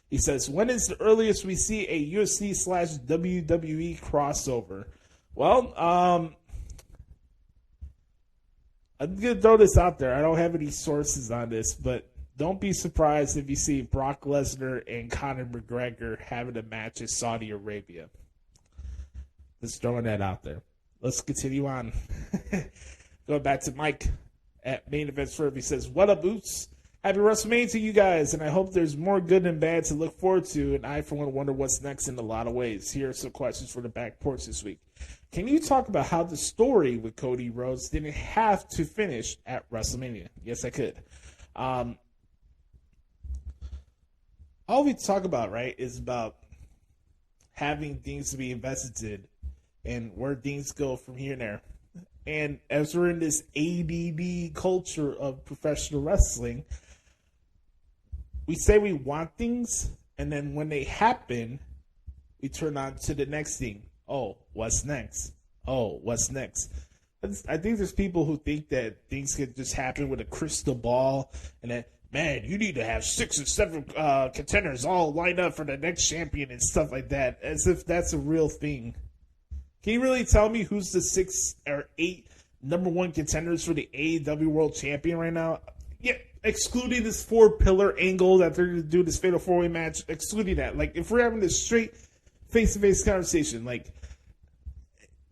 He says, when is the earliest we see a UFC/WWE crossover? Well, I'm going to throw this out there. I don't have any sources on this, but don't be surprised if you see Brock Lesnar and Conor McGregor having a match in Saudi Arabia. Just throwing that out there. Let's continue on. Going back to Mike at Main Event Swerve. He says, what up, Hoots? Happy WrestleMania to you guys, and I hope there's more good and bad to look forward to, and I, for one, wonder what's next in a lot of ways. Here are some questions for the back porch this week. Can you talk about how the story with Cody Rhodes didn't have to finish at WrestleMania? Yes, I could. All we talk about, right, is about having things to be invested in and where things go from here and there. And as we're in this ADD culture of professional wrestling, we say we want things, and then when they happen, we turn on to the next thing. Oh, what's next? Oh, what's next? I think there's people who think that things can just happen with a crystal ball, and that, man, you need to have 6 or 7 contenders all lined up for the next champion and stuff like that, as if that's a real thing. Can you really tell me who's the 6 or 8 number one contenders for the AEW World Champion right now. Yeah, excluding this 4-pillar angle that they're going to do this Fatal 4-Way match, excluding that. Like, if we're having this straight face-to-face conversation, like,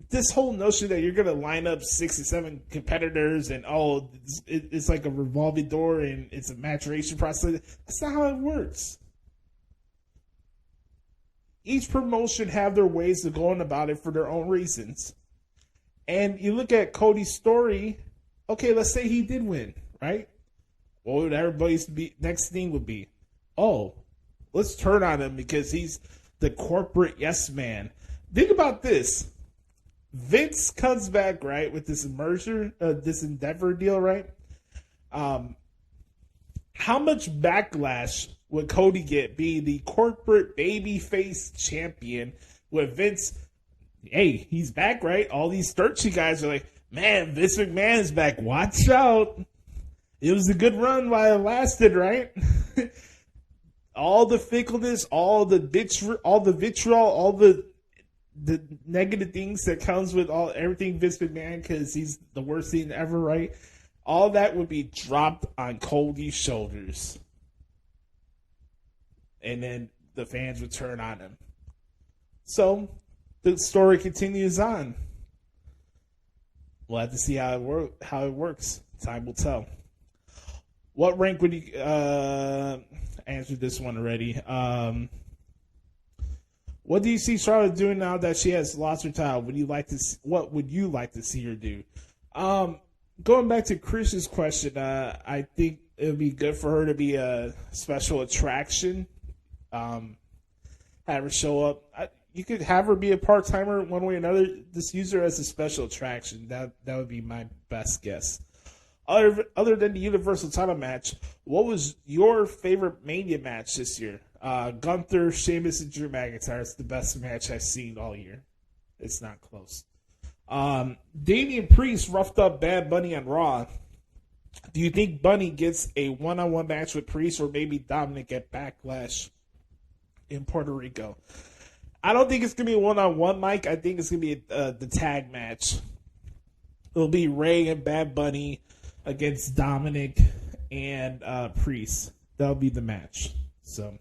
this whole notion that you're going to line up 6 or 7 competitors and, it's like a revolving door and it's a maturation process, that's not how it works. Each promotion have their ways of going about it for their own reasons. And you look at Cody's story, okay, let's say he did win, right? What would everybody's next thing would be? Oh, let's turn on him because he's the corporate yes man. Think about this. Vince comes back, right, with this this Endeavor deal, right? How much backlash would Cody get being the corporate babyface champion with Vince? Hey, he's back, right? All these Sturchy guys are like, man, Vince McMahon's back. Watch out. It was a good run while it lasted, right? All the fickleness, all the vitriol, all the negative things that comes with everything Vince McMahon because he's the worst thing ever, right? All that would be dropped on Cody's shoulders. And then the fans would turn on him. So the story continues on. We'll have to see how it works. Time will tell. What rank would you answer this one already? What do you see Charlotte doing now that she has lost her title? What would you like to see her do? Going back to Chris's question, I think it would be good for her to be a special attraction. Have her show up. You could have her be a part-timer one way or another. Just use her as a special attraction. That would be my best guess. Other than the Universal title match, what was your favorite Mania match this year? Gunther, Sheamus, and Drew McIntyre. It's the best match I've seen all year. It's not close. Damian Priest roughed up Bad Bunny on Raw. Do you think Bunny gets a one-on-one match with Priest or maybe Dominic at Backlash in Puerto Rico? I don't think it's going to be a one-on-one, Mike. I think it's going to be the tag match. It'll be Ray and Bad Bunny against Dominic and Priest. That'll be the match. So,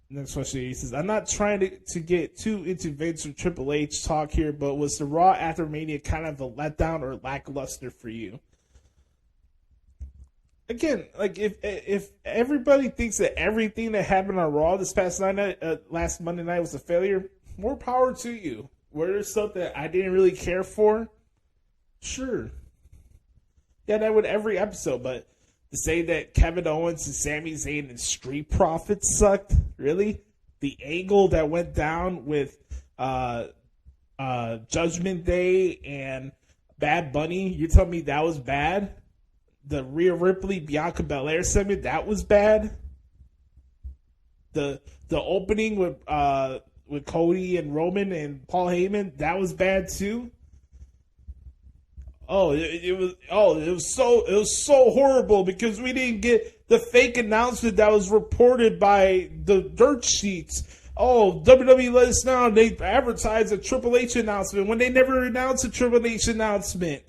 next question. He says, I'm not trying to get too into Vince or Triple H talk here, but was the Raw after Mania kind of a letdown or lackluster for you? Again, like if everybody thinks that everything that happened on Raw this past last Monday night was a failure, more power to you. Were there stuff that I didn't really care for? Sure. Yeah, that would every episode, but to say that Kevin Owens and Sami Zayn and Street Profits sucked, really? The angle that went down with Judgment Day and Bad Bunny, you tell me that was bad? The Rhea Ripley, Bianca Belair segment, that was bad? The opening with Cody and Roman and Paul Heyman, that was bad too? It was so horrible because we didn't get the fake announcement that was reported by the dirt sheets. Oh, WWE let us know they advertised a Triple H announcement when they never announced a Triple H announcement.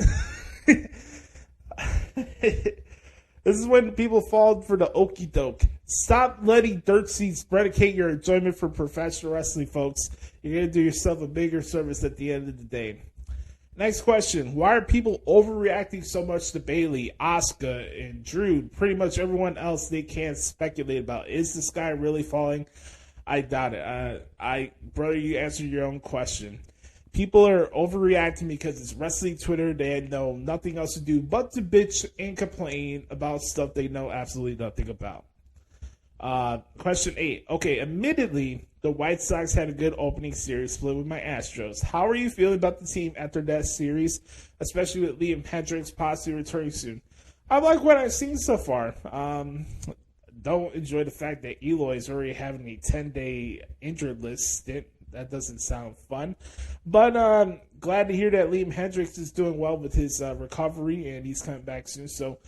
This is when people fall for the okie doke. Stop letting dirt sheets predicate your enjoyment for professional wrestling, folks. You're going to do yourself a bigger service at the end of the day. Next question. Why are people overreacting so much to Bayley, Asuka, and Drew? Pretty much everyone else they can't speculate about. Is the sky really falling? I doubt it. Brother, you answered your own question. People are overreacting because it's wrestling Twitter. They know nothing else to do but to bitch and complain about stuff they know absolutely nothing about. Question 8. Okay, admittedly, the White Sox had a good opening series split with my Astros. How are you feeling about the team after that series, especially with Liam Hendricks possibly returning soon? I like what I've seen so far. Don't enjoy the fact that Eloy is already having a 10-day injured list stint. That doesn't sound fun. But glad to hear that Liam Hendricks is doing well with his recovery, and he's coming back soon. So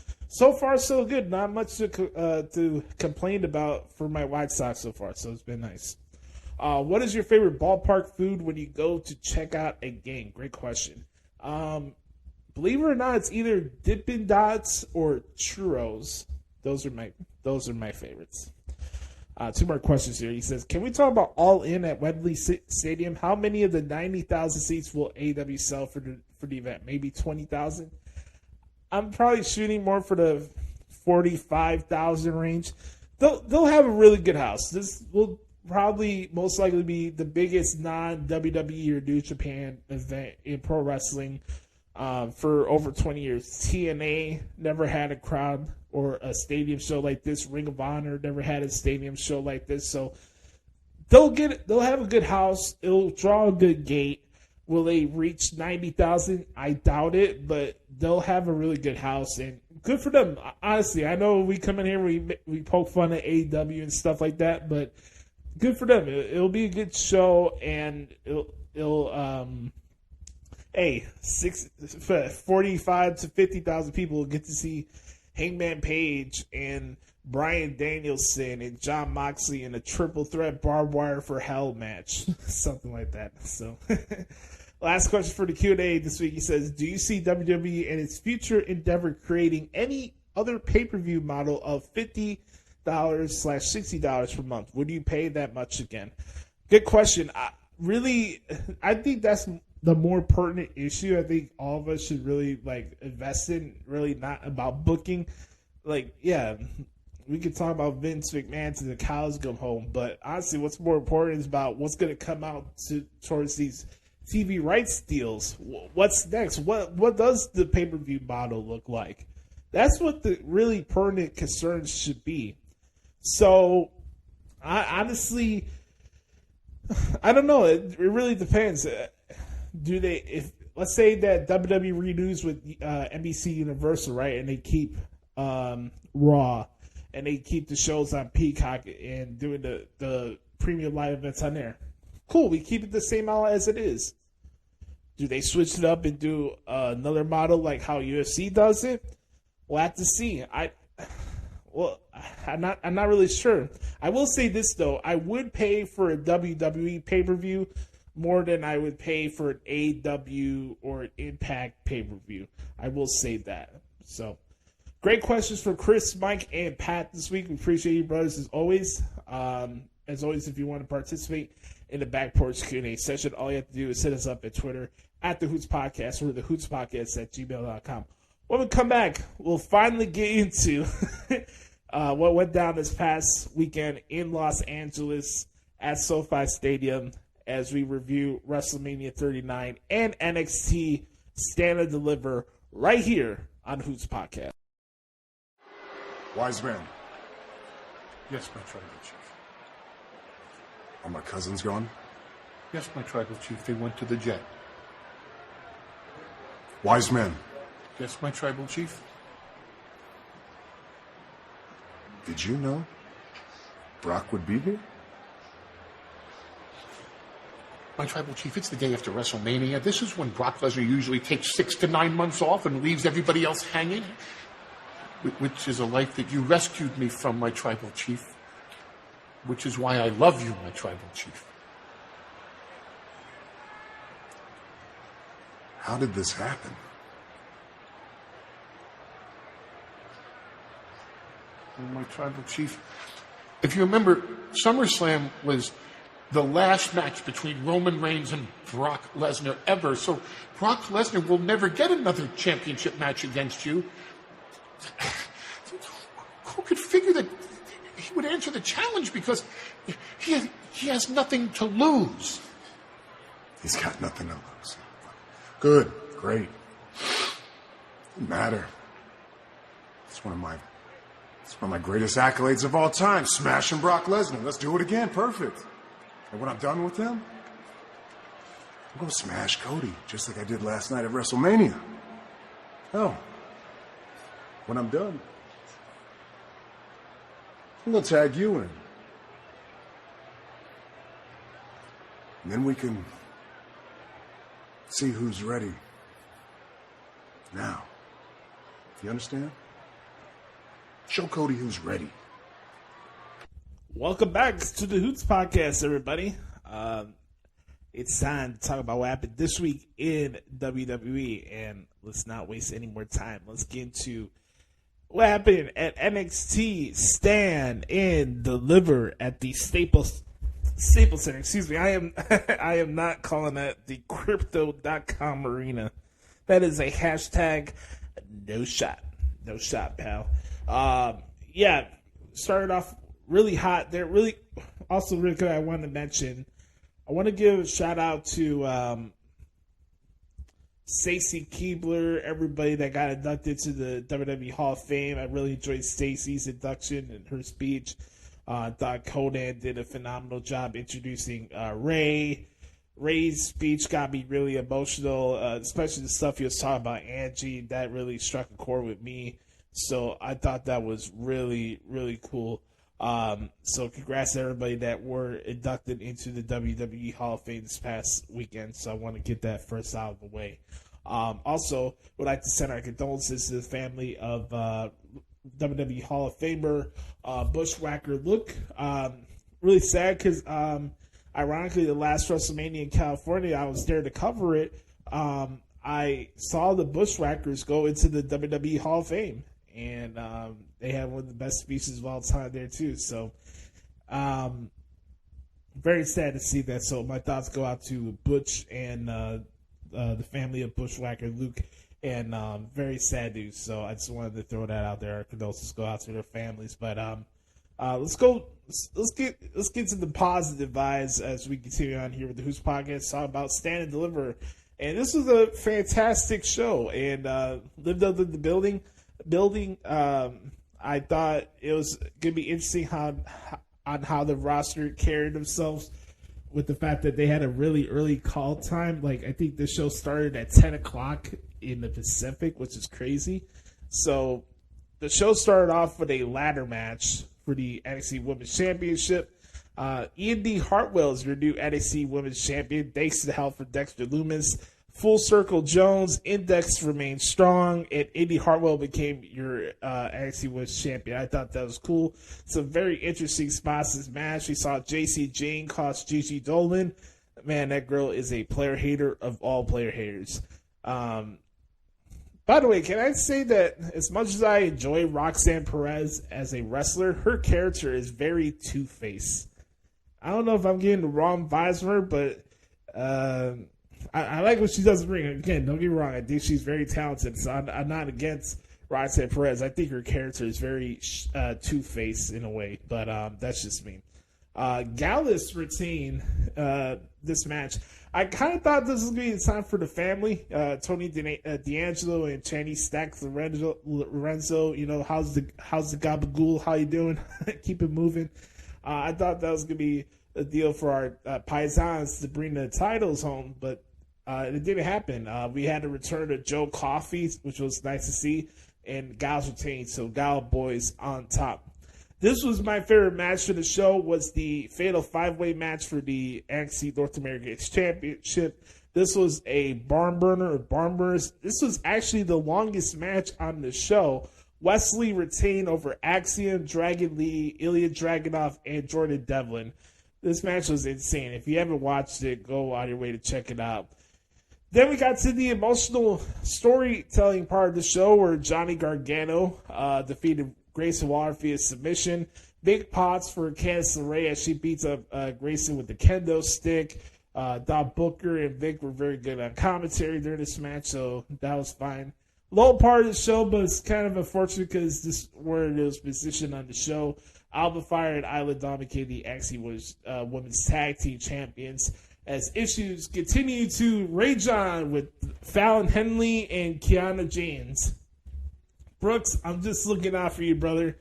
far, so good. Not much to complain about for my White Sox so far, so it's been nice. What is your favorite ballpark food when you go to check out a game? Great question. believe it or not, it's either Dippin' Dots or churros. Those are my favorites. 2 more questions here. He says, can we talk about All In at Wembley Stadium? How many of the 90,000 seats will AEW sell for the event? Maybe 20,000? I'm probably shooting more for the 45,000 range. They'll have a really good house. This will probably most likely be the biggest non-WWE or New Japan event in pro wrestling for over 20 years. TNA never had a crowd or a stadium show like this. Ring of Honor never had a stadium show like this. So they'll have a good house. It'll draw a good gate. Will they reach 90,000? I doubt it, but they'll have a really good house, and good for them. Honestly, I know we come in here, we poke fun at AEW and stuff like that, but good for them. It'll be a good show, and it'll 45 to 50,000 people will get to see Hangman Page and Bryan Danielson and Jon Moxley in a triple threat barbed wire for hell match, something like that. So. Last question for the Q&A this week. He says, do you see WWE and its future endeavor creating any other pay-per-view model of $50/$60 per month? Would you pay that much again? Good question. I think that's the more pertinent issue. I think all of us should really invest in, really not about booking. We could talk about Vince McMahon to the cows come home, but honestly, what's more important is about what's going to come out towards these TV rights deals. What's next? What does the pay-per-view model look like? That's what the really pertinent concerns should be. So, I honestly don't know. It really depends. Let's say that WWE renews with NBC Universal, right, and they keep Raw, and they keep the shows on Peacock and doing the premium live events on there. Cool, we keep it the same model as it is. Do they switch it up and do another model like how UFC does it? We'll have to see. I'm not really sure. I will say this though: I would pay for a WWE pay-per-view more than I would pay for an AEW or an Impact pay-per-view. I will say that. So, great questions from Chris, Mike, and Pat this week. We appreciate you, brothers, as always. As always, if you want to participate in the Back Porch Q&A session, all you have to do is hit us up at Twitter at the Hoots Podcast or the Hoots Podcast at gmail.com. When we come back, we'll finally get into what went down this past weekend in Los Angeles at SoFi Stadium as we review WrestleMania 39 and NXT Stand and Deliver right here on Hoots Podcast. Wise man. Yes, my tribal chief. Are my cousins gone? Yes, my tribal chief. They went to the jet. Wise men. Yes, my tribal chief. Did you know Brock would be here? My tribal chief, it's the day after WrestleMania. This is when Brock Lesnar usually takes 6 to 9 months off and leaves everybody else hanging. Which is a life that you rescued me from, my tribal chief. Which is why I love you, my tribal chief. How did this happen? Oh, my tribal chief. If you remember, SummerSlam was the last match between Roman Reigns and Brock Lesnar ever. So Brock Lesnar will never get another championship match against you. Who could figure that he would answer the challenge because he has nothing to lose? He's got nothing to lose. Good, great. Doesn't matter. It's one of my greatest accolades of all time. Smashing Brock Lesnar. Let's do it again. Perfect. And when I'm done with him, I'm going to smash Cody, just like I did last night at WrestleMania. Oh. When I'm done, I'm going to tag you in. And then we can see who's ready now. You understand? Show Cody who's ready. Welcome back to the Hoots Podcast, everybody. It's time to talk about what happened this week in WWE, and let's not waste any more time. Let's get into what happened at NXT Stand and Deliver at the Staples Center. Excuse me, I am not calling that the Crypto.com arena. That is a hashtag. No shot, pal. Started off really hot. They're really also really good. I want to give a shout out to Stacy Keibler, everybody that got inducted to the WWE Hall of Fame. I really enjoyed Stacy's induction and her speech. I thought Conan did a phenomenal job introducing Ray. Ray's speech got me really emotional, especially the stuff he was talking about Angie. That really struck a chord with me. So I thought that was really, really cool. So congrats to everybody that were inducted into the WWE Hall of Fame this past weekend. So I want to get that first out of the way. Also, would like to send our condolences to the family of WWE Hall of Famer Bushwhacker Luke. Really sad because, ironically, the last WrestleMania in California, I was there to cover it. I saw the Bushwhackers go into the WWE Hall of Fame. And they had one of the best speeches of all time there, too. So, very sad to see that. So, my thoughts go out to Butch and the family of Bushwhacker Luke. And very sad news. So, I just wanted to throw that out there. Our condolences go out to their families. But let's get to the positive vibes as we continue on here with the Hoots Podcast. Talk about Stand and Deliver. And this was a fantastic show. And lived up in the building. I thought it was going to be interesting how the roster carried themselves with the fact that they had a really early call time. Like, I think the show started at 10 o'clock in the Pacific, which is crazy. So the show started off with a ladder match for the NXT Women's Championship. Indy Hartwell is your new NXT Women's Champion, thanks to the help from Dexter Lumis. Full Circle Jones, Index remained strong, and Indy Hartwell became your NXT Women's Champion. I thought that was cool. Some very interesting spots in this match. We saw JC Jane cost Gigi Dolan. Man, that girl is a player hater of all player haters. By the way, can I say that as much as I enjoy Roxanne Perez as a wrestler, her character is very two-faced. I don't know if I'm getting the wrong vibes from her, but I like what she does in the ring. Again, don't get me wrong. I think she's very talented, so I'm not against Roxanne Perez. I think her character is very two-faced in a way, but that's just me. Gallus retained this match. I kind of thought this was going to be the time for the family. Tony D'Angelo and Channy Stacks Lorenzo. You know, how's the gabagool? How you doing? Keep it moving. I thought that was going to be a deal for our Paisans to bring the titles home, but it didn't happen. We had to return to Joe Coffey, which was nice to see, and Gals retained, so Gal Boys on top. This was my favorite match for the show, was the Fatal 5-Way match for the NXT North American Championship. This was a barn burner of barn burners. This was actually the longest match on the show. Wesley retained over Axiom, Dragon Lee, Ilya Dragunov, and Jordan Devlin. This match was insane. If you haven't watched it, go on your way to check it out. Then we got to the emotional storytelling part of the show where Johnny Gargano defeated Grayson Waller via submission. Big pots for Candice LeRae as she beats up Grayson with the kendo stick. Don Booker and Vic were very good on commentary during this match, so that was fine. Low part of the show, but it's kind of unfortunate because this is where it was positioned on the show. Alba Fire and Isla Dawn became the NXT Women's Tag Team Champions as issues continue to rage on with Fallon Henley and Kiana James. Brooks, I'm just looking out for you, brother.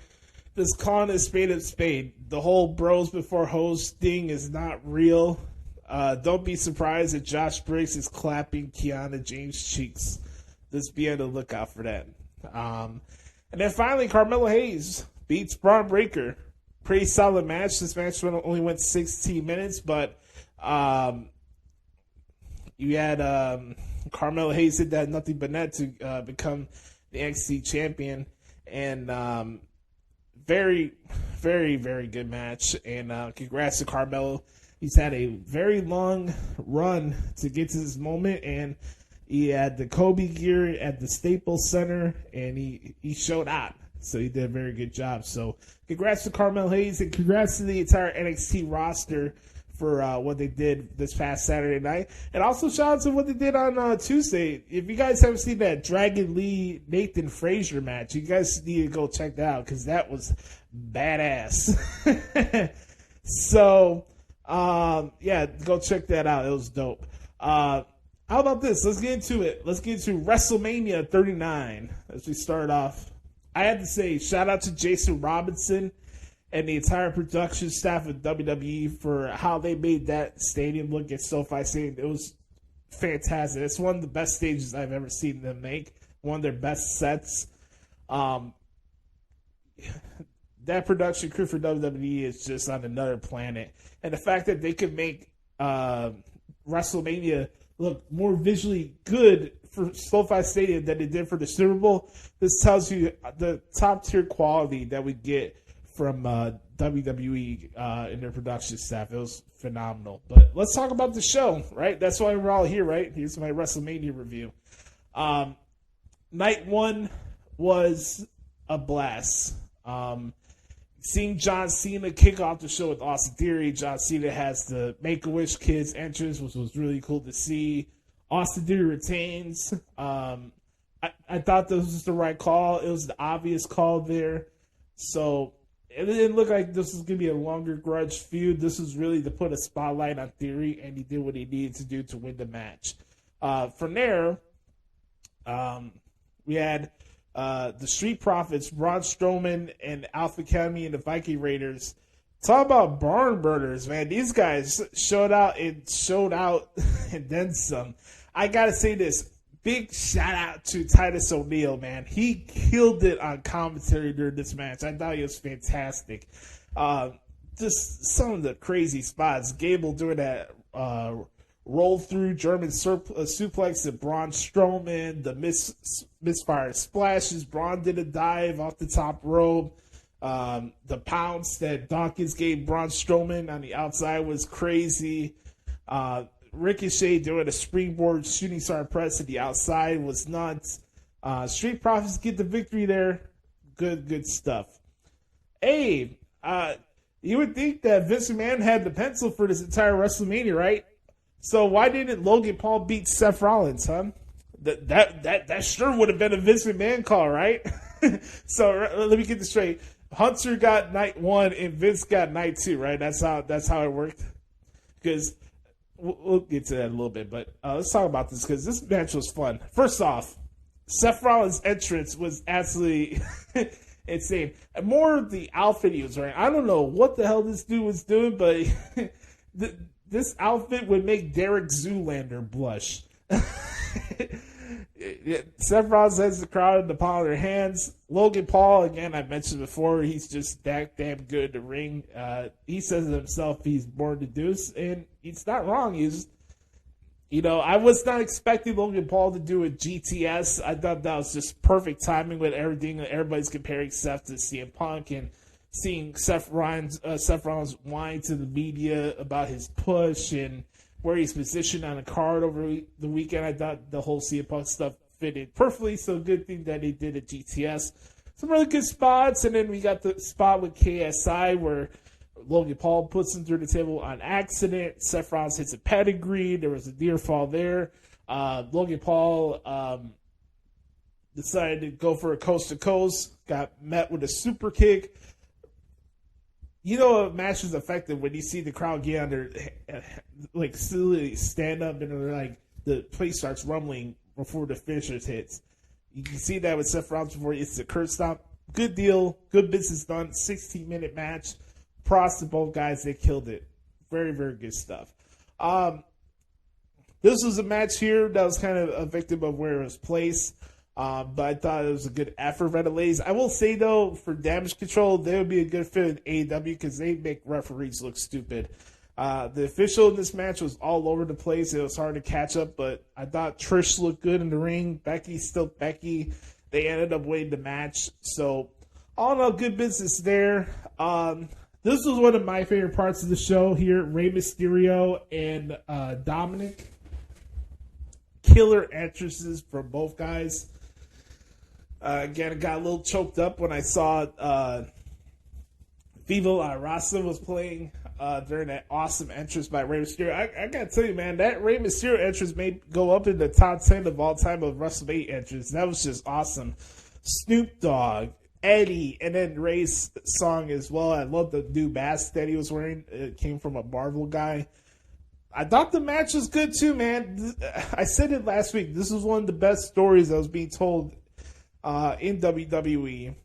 Just calling a spade. The whole bros before hoes thing is not real. Don't be surprised if Josh Briggs is clapping Kiana James' cheeks. Just be on the lookout for that. And then finally, Carmelo Hayes beats Braun Breaker. Pretty solid match. This match only went 16 minutes, but you had Carmelo Hayes did that nothing but net to become the NXT champion. And very, very, very good match. And congrats to Carmelo. He's had a very long run to get to this moment, and he had the Kobe gear at the Staples Center, and he showed out. So he did a very good job. So congrats to Carmel Hayes, and congrats to the entire NXT roster for what they did this past Saturday night. And also shout out to what they did on Tuesday. If you guys haven't seen that Dragon Lee Nathan Frazier match, you guys need to go check that out because that was badass. So, yeah, go check that out. It was dope. How about this? Let's get into it. Let's get into WrestleMania 39 as we start off. I had to say shout out to Jason Robinson and the entire production staff of WWE for how they made that stadium look at SoFi Stadium. It was fantastic. It's one of the best stages I've ever seen them make. One of their best sets. That production crew for WWE is just on another planet. And the fact that they could make WrestleMania look more visually good for SoFi Stadium than it did for the Super Bowl, this tells you the top tier quality that we get from WWE in their production staff. It was phenomenal. But let's talk about the show, right? That's why we're all here, right? Here's my WrestleMania review. Night one was a blast. Seeing John Cena kick off the show with Austin Theory. John Cena has the Make-A-Wish Kids entrance, which was really cool to see. Austin Theory retains. I thought this was the right call. It was the obvious call there. So it didn't look like this was going to be a longer grudge feud. This was really to put a spotlight on Theory, and he did what he needed to do to win the match. From there, we had the Street Profits, Braun Strowman, and Alpha Academy and the Viking Raiders. Talk about barn burners, man. These guys showed out and then some. I got to say this. Big shout out to Titus O'Neil, man. He killed it on commentary during this match. I thought he was fantastic. Just some of the crazy spots. Gable doing that roll through German suplex to Braun Strowman. The misfire splashes. Braun did a dive off the top rope. The pounce that Dawkins gave Braun Strowman on the outside was crazy. Ricochet doing a springboard shooting star press at the outside was nuts. Street Profits get the victory there. Good stuff. Hey, you would think that Vince McMahon had the pencil for this entire WrestleMania, right? So why didn't Logan Paul beat Seth Rollins, huh? That sure would have been a Vince McMahon call, right? So let me get this straight. Hunter got night one and Vince got night two, right? That's how it worked. Because we'll get to that in a little bit, but let's talk about this because this match was fun. First off, Seth Rollins' entrance was absolutely insane. And more of the outfit he was wearing. I don't know what the hell this dude was doing, but this outfit would make Derek Zoolander blush. Seth Rollins has the crowd in the palm of their hands. Logan Paul, again, I mentioned before, he's just that damn good at the ring. He says it himself, he's born to deuce, and he's not wrong. I was not expecting Logan Paul to do a GTS. I thought that was just perfect timing with everything. Everybody's comparing Seth to CM Punk and seeing Seth Rollins whine to the media about his push and where he's positioned on a card over the weekend. I thought the whole CM Punk stuff fitted perfectly, so good thing that he did a GTS. Some really good spots, and then we got the spot with KSI where Logan Paul puts him through the table on accident. Seth Rollins hits a pedigree. There was a near fall there. Logan Paul decided to go for a coast-to-coast, got met with a super kick. You know a match is effective when you see the crowd get under, like, silly stand up and like the place starts rumbling before the finishers hits. You can see that with Seth Rollins before it's the curb stop. Good deal. Good business done. 16-minute match. Props to both guys. They killed it. Very, very good stuff. This was a match here that was kind of a victim of where it was placed. But I thought it was a good effort by the ladies. I will say, though, for Damage Control, they would be a good fit in AEW because they make referees look stupid. The official in this match was all over the place. It was hard to catch up, but I thought Trish looked good in the ring. Becky's still Becky. They ended up winning the match. So, all in all, good business there. This was one of my favorite parts of the show here. Rey Mysterio and Dominic. Killer entrances from both guys. Again, I got a little choked up when I saw Viva La Raza was playing during that awesome entrance by Rey Mysterio. I gotta tell you, man, that Rey Mysterio entrance may go up in the top 10 of all time of WrestleMania entrance. That was just awesome. Snoop Dogg, Eddie, and then Ray's song as well. I love the new mask that he was wearing. It came from a Marvel guy. I thought the match was good too, man. I said it last week. This was one of the best stories that was being told in WWE.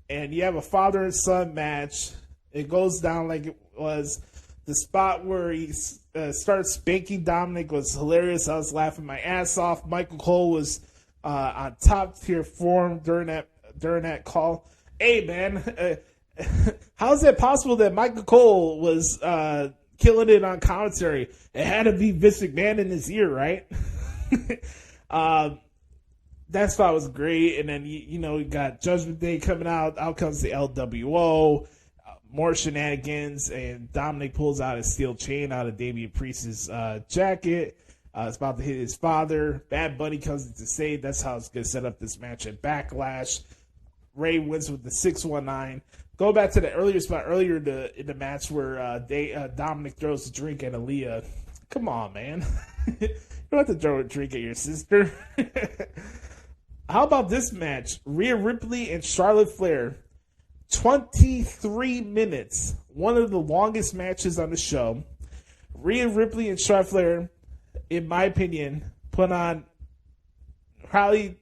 And you have a father and son match. It goes down like it was. The spot where he started spanking Dominic was hilarious. I was laughing my ass off. Michael Cole was on top tier form during that call. Hey, man, how is it possible that Michael Cole was killing it on commentary? It had to be Vince McMahon in his ear, right? That spot was great. And then, you got Judgment Day coming out. Out comes the LWO. More shenanigans. And Dominic pulls out a steel chain out of Damian Priest's jacket. It's about to hit his father. Bad Bunny comes in to save. That's how it's going to set up this match at Backlash. Ray wins with the 619. Go back to the earlier spot earlier in the match where Dominic throws a drink at Aaliyah. Come on, man. You don't have to throw a drink at your sister. How about this match? Rhea Ripley and Charlotte Flair. 23 minutes. One of the longest matches on the show. Rhea Ripley and Charlotte Flair, in my opinion, put on probably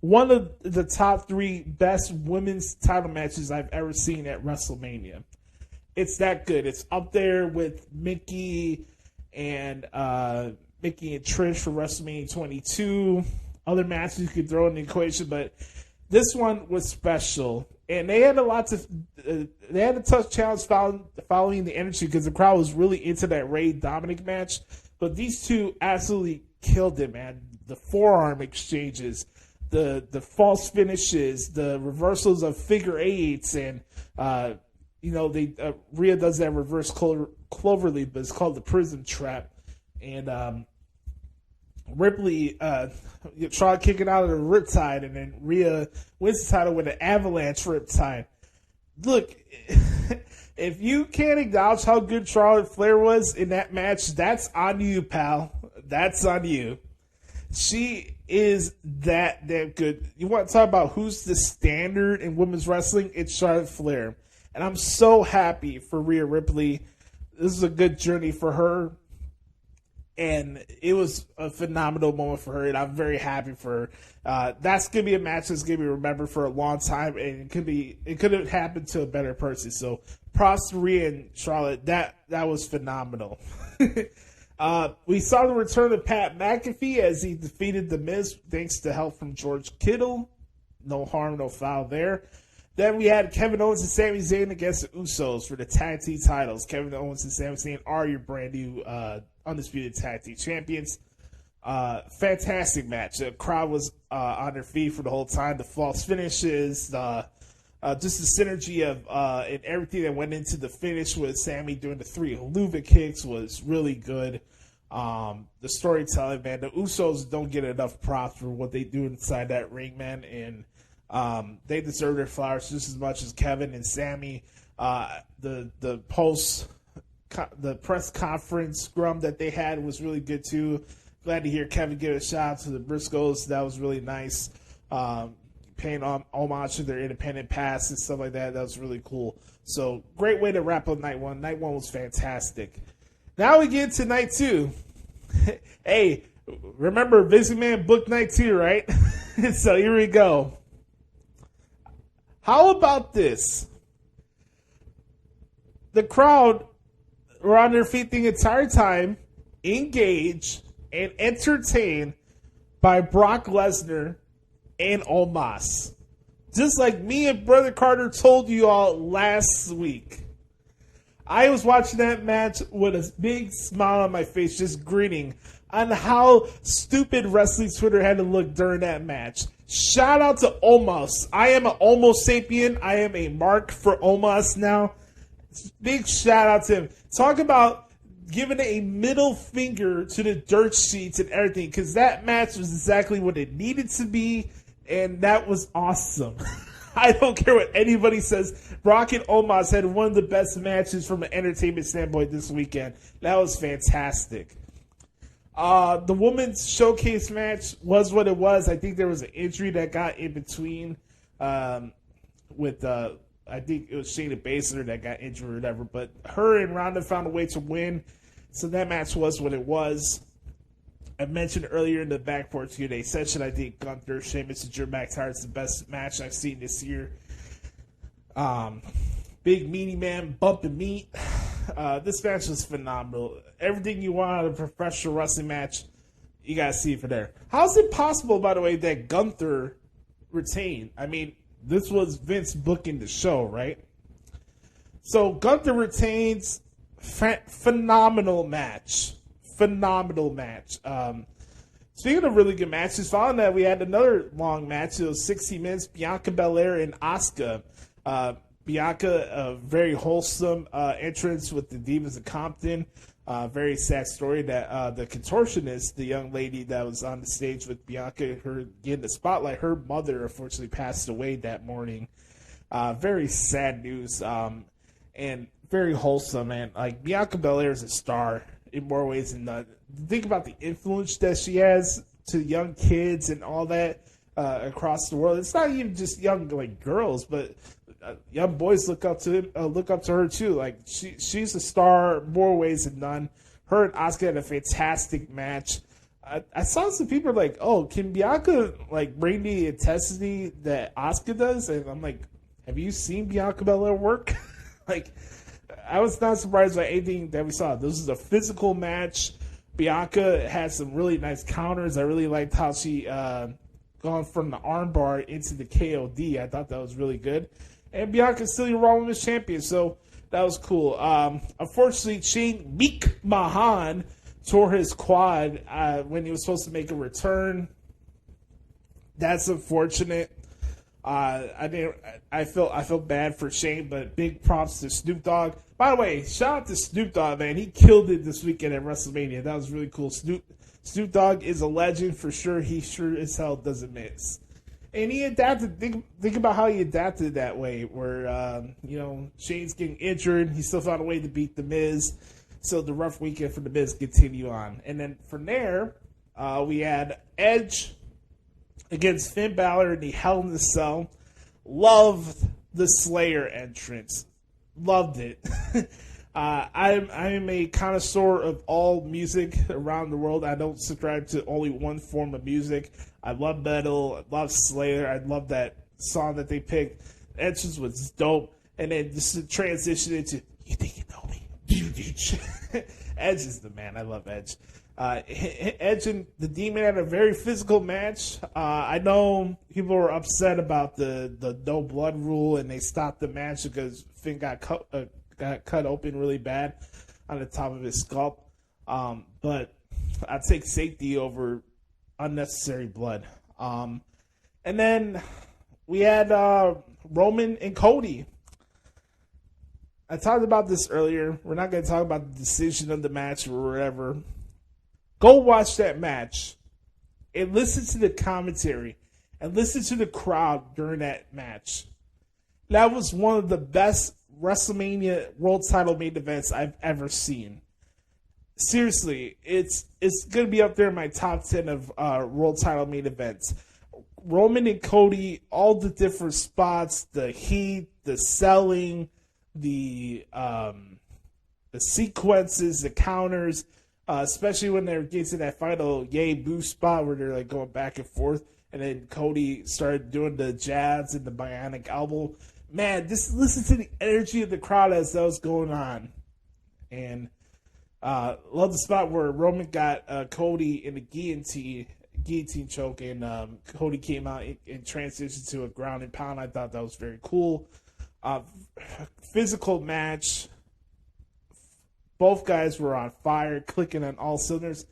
one of the top 3 best women's title matches I've ever seen at WrestleMania. It's that good. It's up there with Mickey and Trish for WrestleMania 22. Other matches you could throw in the equation, but this one was special. And they had a tough challenge following the energy because the crowd was really into that Ray Dominic match. But these two absolutely killed it, man. The forearm exchanges, the false finishes, the reversals of figure eights, and Rhea does that reverse cloverleaf, but it's called the Prism Trap. And Ripley tried kicking out of the Riptide, and then Rhea wins the title with an Avalanche Riptide. Look, if you can't acknowledge how good Charlotte Flair was in that match, that's on you, pal. That's on you. She is that damn good. You want to talk about who's the standard in women's wrestling? It's Charlotte Flair. And I'm so happy for Rhea Ripley. This is a good journey for her. And it was a phenomenal moment for her, and I'm very happy for her. That's going to be a match that's going to be remembered for a long time, and it could have happened to a better person. So, props to Rhea and Charlotte. That was phenomenal. We saw the return of Pat McAfee as he defeated The Miz, thanks to help from George Kittle. No harm, no foul there. Then we had Kevin Owens and Sami Zayn against the Usos for the tag team titles. Kevin Owens and Sami Zayn are your brand new undisputed tag team champions. Fantastic match. The crowd was on their feet for the whole time. The false finishes, just the synergy of and everything that went into the finish with Sami doing the 3 haluva kicks was really good. The storytelling, man. The Usos don't get enough props for what they do inside that ring, man, and they deserve their flowers just as much as Kevin and Sami. The press conference scrum that they had was really good too. Glad to hear Kevin give a shout out to the Briscoes. That was really nice. Paying homage to their independent past and stuff like that. That was really cool. So great way to wrap up night one. Night one was fantastic. Now we get to night 2. Hey, remember Vince McMahon booked night 2, right? So here we go. How about this? The crowd were on their feet the entire time, engaged and entertained by Brock Lesnar and Omos. Just like me and Brother Carter told you all last week. I was watching that match with a big smile on my face, just grinning on how stupid wrestling Twitter had to look during that match. Shout out to Omos. I am an Homo sapien. I am a mark for Omos now. Big shout out to him. Talk about giving a middle finger to the dirt sheets and everything, because that match was exactly what it needed to be, and that was awesome. I don't care what anybody says. Brock and Omos had one of the best matches from an entertainment standpoint this weekend. That was fantastic. The women's showcase match was what it was. I think there was an injury that got in between with I think it was Shayna Baszler that got injured or whatever. But her and Ronda found a way to win. So that match was what it was. I mentioned earlier in the Back Porch Q&A session, I think Gunther, Sheamus, and Drew McIntyre is the best match I've seen this year. Big meaty man, bumping meat. This match was phenomenal. Everything you want out of a professional wrestling match, you got to see it for there. How's it possible, by the way, that Gunther retained? I mean, this was Vince booking the show, right? So Gunther retains. Phenomenal match. Phenomenal match. Speaking of really good matches, following that, we had another long match. It was 60 minutes. Bianca Belair and Asuka. Bianca, a very wholesome entrance with the Divas of Compton. Very sad story that the contortionist, the young lady that was on the stage with Bianca, her getting the spotlight, her mother unfortunately passed away that morning. Very sad news. And very wholesome, man. Like, Bianca Belair is a star in more ways than none. Think about the influence that she has to young kids and all that across the world. It's not even just young girls, but young boys look up to her too. Like, she's a star more ways than none. Her and Asuka had a fantastic match. I saw some people like, oh, can Bianca bring the intensity that Asuka does? And I'm like, have you seen Bianca Belair work? I was not surprised by anything that we saw. This is a physical match. Bianca had some really nice counters. I really liked how she gone from the armbar into the KOD. I thought that was really good. And Bianca's still your Raw Women's Champion, so that was cool. Unfortunately, Shane McMahon tore his quad when he was supposed to make a return. That's unfortunate. I felt bad for Shane, but big props to Snoop Dogg. By the way, shout out to Snoop Dogg, man. He killed it this weekend at WrestleMania. That was really cool. Snoop Dogg is a legend for sure. He sure as hell doesn't miss. And he adapted. Think about how he adapted that way, where Shane's getting injured. He still found a way to beat The Miz. So the rough weekend for The Miz continue on. And then from there, we had Edge against Finn Balor in the Hell in the Cell. Loved the Slayer entrance. Loved it. I'm a connoisseur of all music around the world. I don't subscribe to only one form of music. I love metal. I love Slayer. I love that song that they picked. The entrance was dope. And then just to transition into, you think you know me? Edge is the man. I love Edge. Edge and the Demon had a very physical match. I know people were upset about the no blood rule, and they stopped the match because Finn got cut open really bad on the top of his scalp. But I'd take safety over unnecessary blood. And then we had Roman and Cody. I talked about this earlier. We're not going to talk about the decision of the match or whatever. Go watch that match and listen to the commentary and listen to the crowd during that match. That was one of the best WrestleMania World Title main events I've ever seen. Seriously, it's going to be up there in my top 10 of World Title main events. Roman and Cody, all the different spots, the heat, the selling, the sequences, the counters, especially when they're getting to that final yay boo spot where they're going back and forth, and then Cody started doing the jabs and the bionic elbow. Man, just listen to the energy of the crowd as that was going on. And love the spot where Roman got Cody in the guillotine choke, and Cody came out and transitioned to a ground and pound. I thought that was very cool. Physical match. Both guys were on fire, clicking on all cylinders.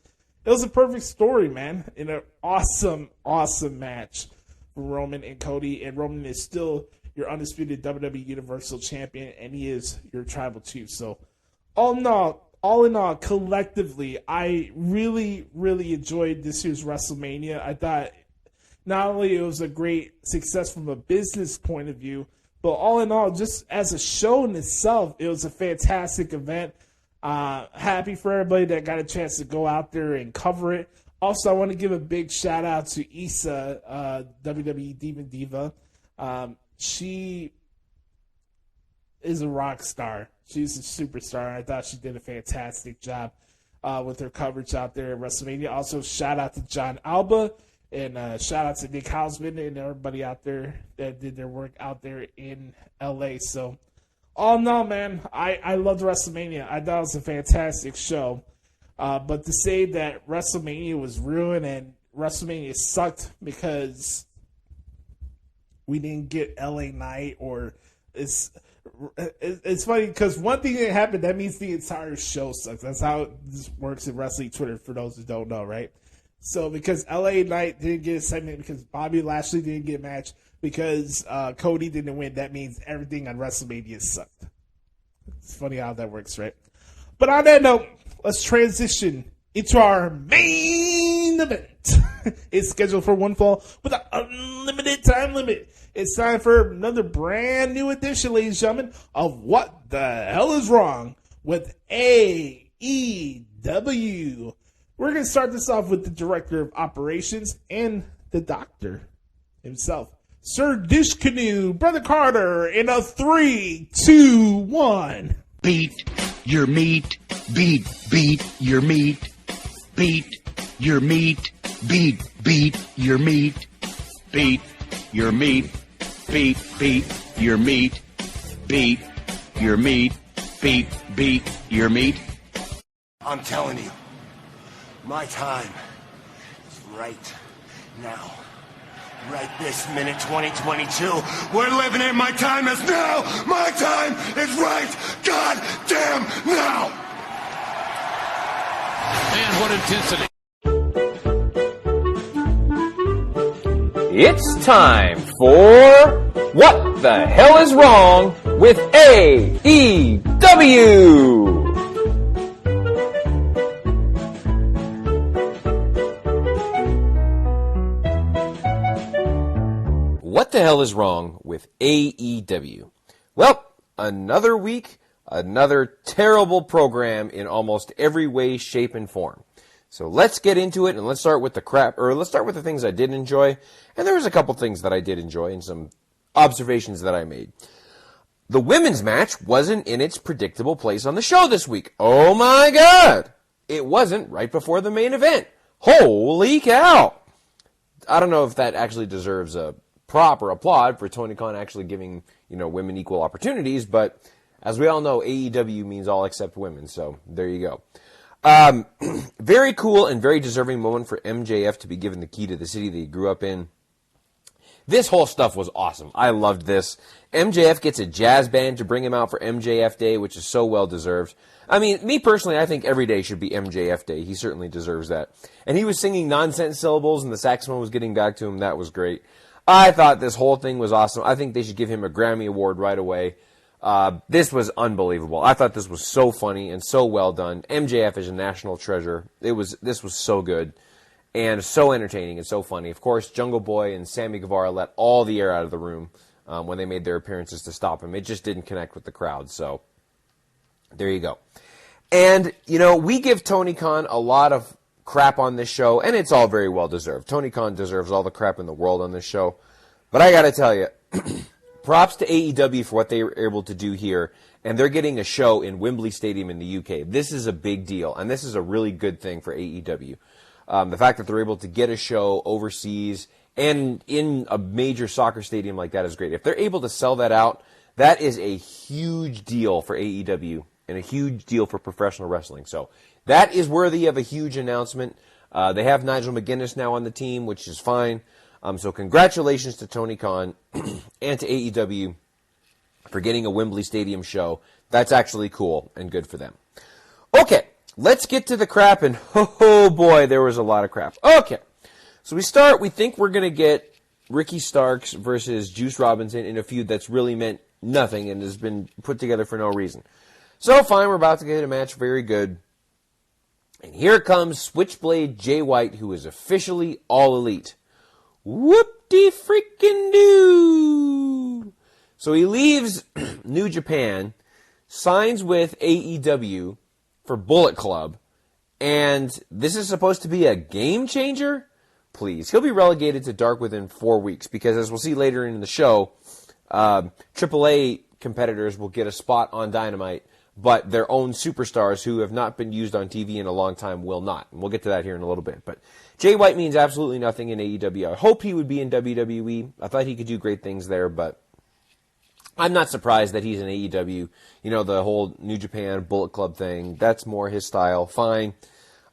It was a perfect story, man. In an awesome, awesome match for Roman and Cody. And Roman is still your undisputed WWE Universal Champion, and he is your Tribal Chief. So, all in all, collectively, I really, really enjoyed this year's WrestleMania. I thought not only it was a great success from a business point of view, but all in all, just as a show in itself, it was a fantastic event. Happy for everybody that got a chance to go out there and cover it. Also, I want to give a big shout out to Issa, WWE Diva. She is a rock star. She's a superstar. I thought she did a fantastic job with her coverage out there at WrestleMania. Also, shout out to John Alba, and shout out to Nick Hausman and everybody out there that did their work out there in LA. So, all in all, man, I loved WrestleMania. I thought it was a fantastic show. But to say that WrestleMania was ruined and WrestleMania sucked because we didn't get LA Knight, or it's funny because one thing that happened, that means the entire show sucks. That's how this works in wrestling Twitter, for those who don't know, right? So because LA Knight didn't get a segment, because Bobby Lashley didn't get a match, because Cody didn't win, that means everything on WrestleMania sucked. It's funny how that works, right? But on that note, let's transition into our main event. It's scheduled for one fall with an unlimited time limit. It's time for another brand new edition, ladies and gentlemen, of What the Hell is Wrong with AEW. We're going to start this off with the Director of Operations and the Doctor himself, Sir Dish Canoe, Brother Carter, in a 3, 2, 1. Beat your meat, beat your meat, beat your meat, beat your meat, beat your meat, beat your meat, beat your meat, beat your meat. I'm telling you, my time is right now. Right this minute, 2022. We're living it. My time is now. My time is right. God damn now. Man, what intensity. It's time for What the Hell is Wrong with AEW. What the hell is wrong with AEW? Well, another week, another terrible program in almost every way, shape, and form. So let's get into it, and let's start with let's start with the things I did enjoy. And there was a couple things that I did enjoy and some observations that I made. The women's match wasn't in its predictable place on the show this week. Oh my God! It wasn't right before the main event. Holy cow! I don't know if that actually deserves a proper applaud for Tony Khan actually giving, women equal opportunities, but as we all know, AEW means all except women, so there you go. Very cool and very deserving moment for MJF to be given the key to the city that he grew up in. This whole stuff was awesome. I loved this. MJF gets a jazz band to bring him out for MJF Day, which is so well deserved. I mean, me personally, I think every day should be MJF Day. He certainly deserves that. And he was singing nonsense syllables and the saxophone was getting back to him. That was great. I thought this whole thing was awesome. I think they should give him a Grammy Award right away. This was unbelievable. I thought this was so funny and so well done. MJF is a national treasure. This was so good and so entertaining and so funny. Of course, Jungle Boy and Sammy Guevara let all the air out of the room when they made their appearances to stop him. It just didn't connect with the crowd. So there you go. And, we give Tony Khan a lot of crap on this show, and it's all very well deserved. Tony Khan deserves all the crap in the world on this show. But I gotta tell you, props to AEW for what they were able to do here, and they're getting a show in Wembley Stadium in the UK. This is a big deal, and this is a really good thing for AEW. The fact that they're able to get a show overseas and in a major soccer stadium like that is great. If they're able to sell that out, that is a huge deal for AEW and a huge deal for professional wrestling. So that is worthy of a huge announcement. They have Nigel McGuinness now on the team, which is fine. So congratulations to Tony Khan and to AEW for getting a Wembley Stadium show. That's actually cool and good for them. Okay, let's get to the crap, and oh boy, there was a lot of crap. Okay, so we think we're going to get Ricky Starks versus Juice Robinson in a feud that's really meant nothing and has been put together for no reason. So fine, we're about to get a match very good. And here comes Switchblade Jay White, who is officially All Elite. Whoop-de-freaking-doo! So he leaves New Japan, signs with AEW for Bullet Club, and this is supposed to be a game changer? Please. He'll be relegated to Dark within 4 weeks, because as we'll see later in the show, AAA competitors will get a spot on Dynamite, but their own superstars who have not been used on TV in a long time will not. And we'll get to that here in a little bit. But Jay White means absolutely nothing in AEW. I hope he would be in WWE. I thought he could do great things there, but I'm not surprised that he's in AEW. You know, the whole New Japan Bullet Club thing, that's more his style. Fine.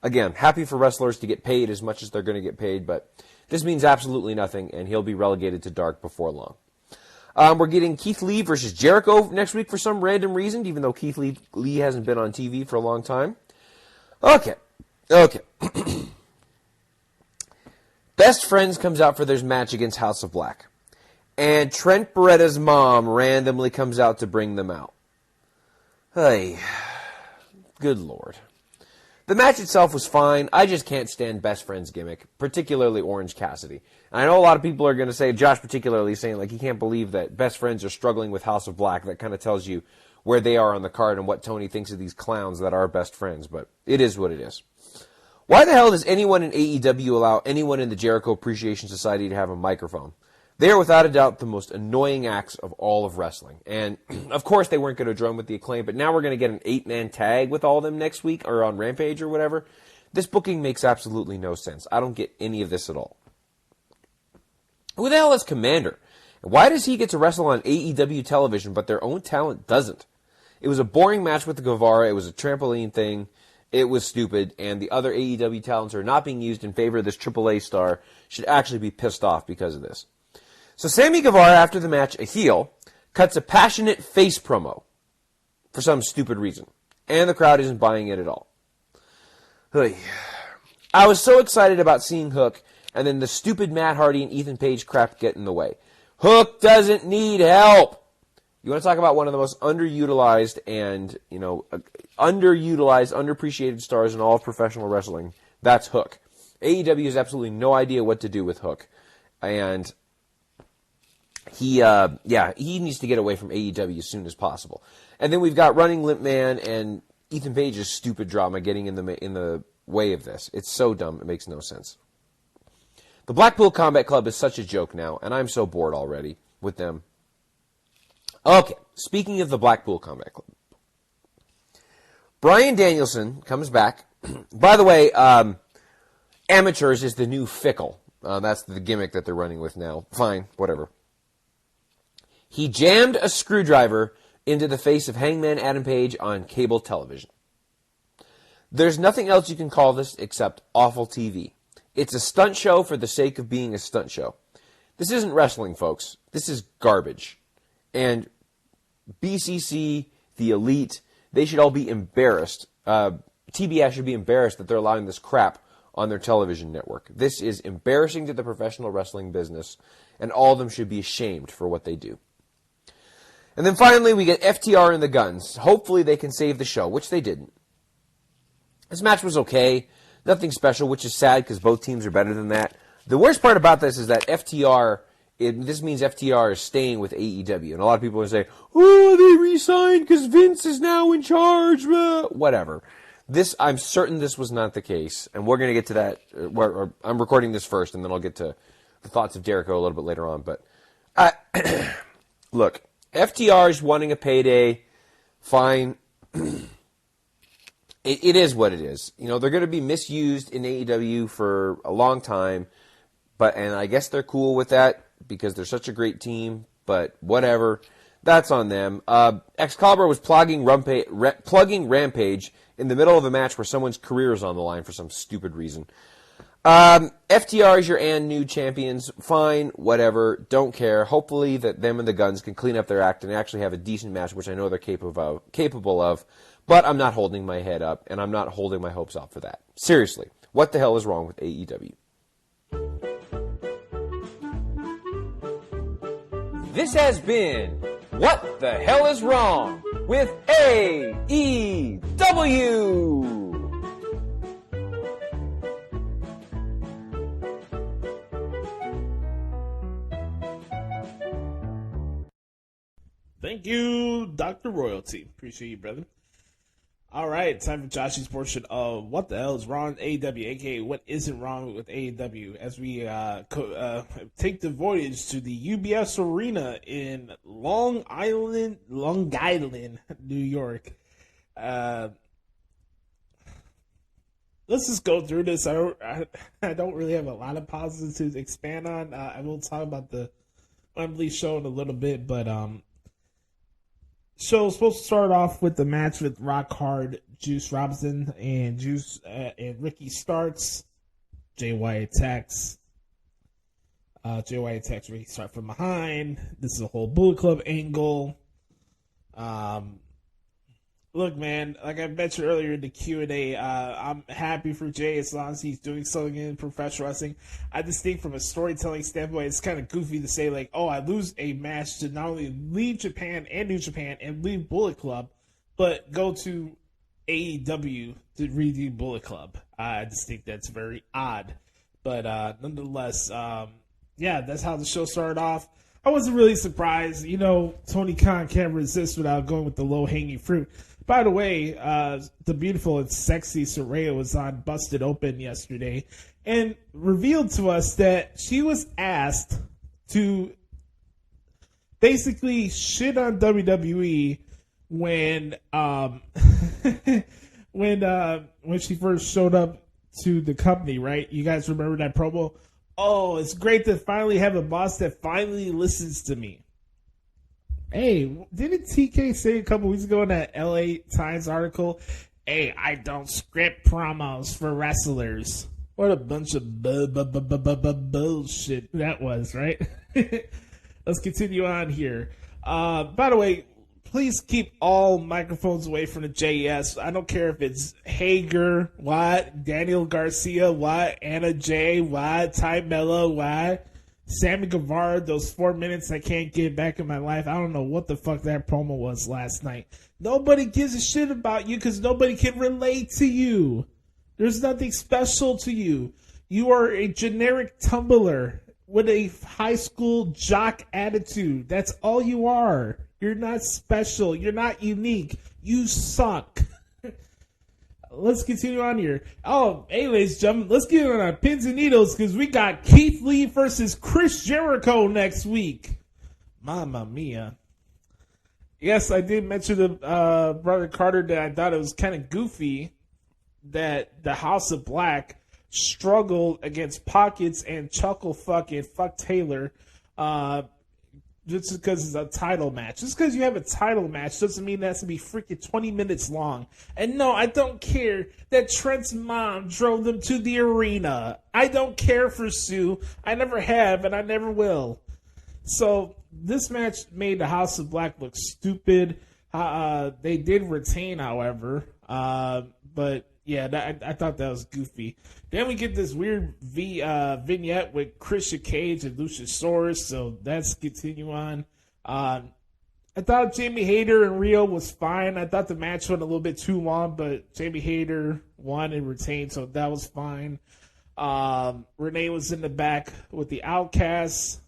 Again, happy for wrestlers to get paid as much as they're going to get paid, but this means absolutely nothing, and he'll be relegated to Dark before long. We're getting Keith Lee versus Jericho next week for some random reason, even though Keith Lee hasn't been on TV for a long time. Okay. Best Friends comes out for their match against House of Black. And Trent Beretta's mom randomly comes out to bring them out. Hey, good Lord. The match itself was fine. I just can't stand Best Friend's gimmick, particularly Orange Cassidy. And I know a lot of people are going to say, Josh particularly, saying like he can't believe that Best Friends are struggling with House of Black. That kind of tells you where they are on the card and what Tony thinks of these clowns that are Best Friends. But it is what it is. Why the hell does anyone in AEW allow anyone in the Jericho Appreciation Society to have a microphone? They are without a doubt the most annoying acts of all of wrestling. And, of course, they weren't going to drum with the Acclaim, but now we're going to get an 8-man tag with all of them next week, or on Rampage or whatever. This booking makes absolutely no sense. I don't get any of this at all. Who the hell is Commander? Why does he get to wrestle on AEW television, but their own talent doesn't? It was a boring match with the Guevara. It was a trampoline thing. It was stupid, and the other AEW talents are not being used in favor of this AAA star should actually be pissed off because of this. So Sammy Guevara, after the match, a heel, cuts a passionate face promo for some stupid reason. And the crowd isn't buying it at all. I was so excited about seeing Hook, and then the stupid Matt Hardy and Ethan Page crap get in the way. Hook doesn't need help! You want to talk about one of the most underutilized and, underappreciated stars in all of professional wrestling? That's Hook. AEW has absolutely no idea what to do with Hook. And he needs to get away from AEW as soon as possible. And then we've got Running Limp Man and Ethan Page's stupid drama getting in the way of this. It's so dumb, it makes no sense. The Blackpool Combat Club is such a joke now, and I'm so bored already with them. Okay, speaking of the Blackpool Combat Club. Bryan Danielson comes back. By the way, amateurs is the new fickle. That's the gimmick that they're running with now. Fine, whatever. He jammed a screwdriver into the face of Hangman Adam Page on cable television. There's nothing else you can call this except awful TV. It's a stunt show for the sake of being a stunt show. This isn't wrestling, folks. This is garbage. And BCC, the Elite, they should all be embarrassed. TBS should be embarrassed that they're allowing this crap on their television network. This is embarrassing to the professional wrestling business, and all of them should be ashamed for what they do. And then finally, we get FTR and the Guns. Hopefully they can save the show, which they didn't. This match was okay. Nothing special, which is sad because both teams are better than that. The worst part about this is that this means FTR is staying with AEW. And a lot of people are saying, oh, they re-signed because Vince is now in charge. Whatever. I'm certain this was not the case. And we're going to get to that. I'm recording this first, and then I'll get to the Thoughts of Dericho a little bit later on. But look. FTR is wanting a payday. Fine. It is what it is. They're going to be misused in AEW for a long time. And I guess they're cool with that because they're such a great team. But whatever. That's on them. Excalibur was plugging Rampage in the middle of a match where someone's career is on the line for some stupid reason. FTR is your new champions. Fine, whatever, don't care. Hopefully that them and the Guns can clean up their act and actually have a decent match, which I know they're capable of. But I'm not holding my head up, and I'm not holding my hopes up for that. Seriously, what the hell is wrong with AEW? This has been What the Hell is Wrong with AEW. Thank you, Dr. Royalty. Appreciate you, brother. All right, time for Joshie's portion of What the Hell is Wrong with AEW, aka What Isn't Wrong with AEW, as we take the voyage to the UBS Arena in Long Island, New York. Let's just go through this. I don't really have a lot of positives to expand on. I will talk about the Wembley show in a little bit, but show was supposed to start off with the match with Rock Hard, Juice Robinson, and Ricky Starks. Jay White attacks. Ricky Starks from behind. This is a whole Bullet Club angle. Look, man, like I mentioned earlier in the Q&A, I'm happy for Jay as long as he's doing something in professional wrestling. I just think from a storytelling standpoint, it's kind of goofy to say, like, oh, I lose a match to not only leave Japan and New Japan and leave Bullet Club, but go to AEW to redo Bullet Club. I just think that's very odd. But nonetheless, yeah, that's how the show started off. I wasn't really surprised. You know, Tony Khan can't resist without going with the low-hanging fruit. By the way, the beautiful and sexy Saraya was on Busted Open yesterday and revealed to us that she was asked to basically shit on WWE when when she first showed up to the company, right? You guys remember that promo? Oh, it's great to finally have a boss that finally listens to me. Hey, didn't TK say a couple weeks ago in that LA Times article, hey, I don't script promos for wrestlers? What a bunch of bullshit that was, right? Let's continue on here. By the way, please keep all microphones away from the JS. I don't care if it's Hager, what, Daniel Garcia, what, Anna J, what, Ty Mello, what, Sammy Guevara, those 4 minutes I can't get back in my life. I don't know what the fuck that promo was last night. Nobody gives a shit about you because nobody can relate to you. There's nothing special to you. You are a generic tumbler with a high school jock attitude. That's all you are. You're not special. You're not unique. You suck. Let's continue on here. Oh, hey, ladies and gentlemen, let's get on our pins and needles because we got Keith Lee versus Chris Jericho next week. Mamma mia. Yes, I did mention to Brother Carter that I thought it was kind of goofy that the House of Black struggled against Pockets and Chuckle Fuck Taylor just because it's a title match. Just because you have a title match doesn't mean it has to be freaking 20 minutes long. And no, I don't care that Trent's mom drove them to the arena. I don't care for Sue. I never have, and I never will. So this match made the House of Black look stupid. They did retain, however. But yeah, I thought that was goofy. Then we get this weird vignette with Christian Cage and Luchasaurus, so let's continue on. I thought Jamie Hayter and Rio was fine. I thought the match went a little bit too long, but Jamie Hayter won and retained, so that was fine. Renee was in the back with the Outcasts.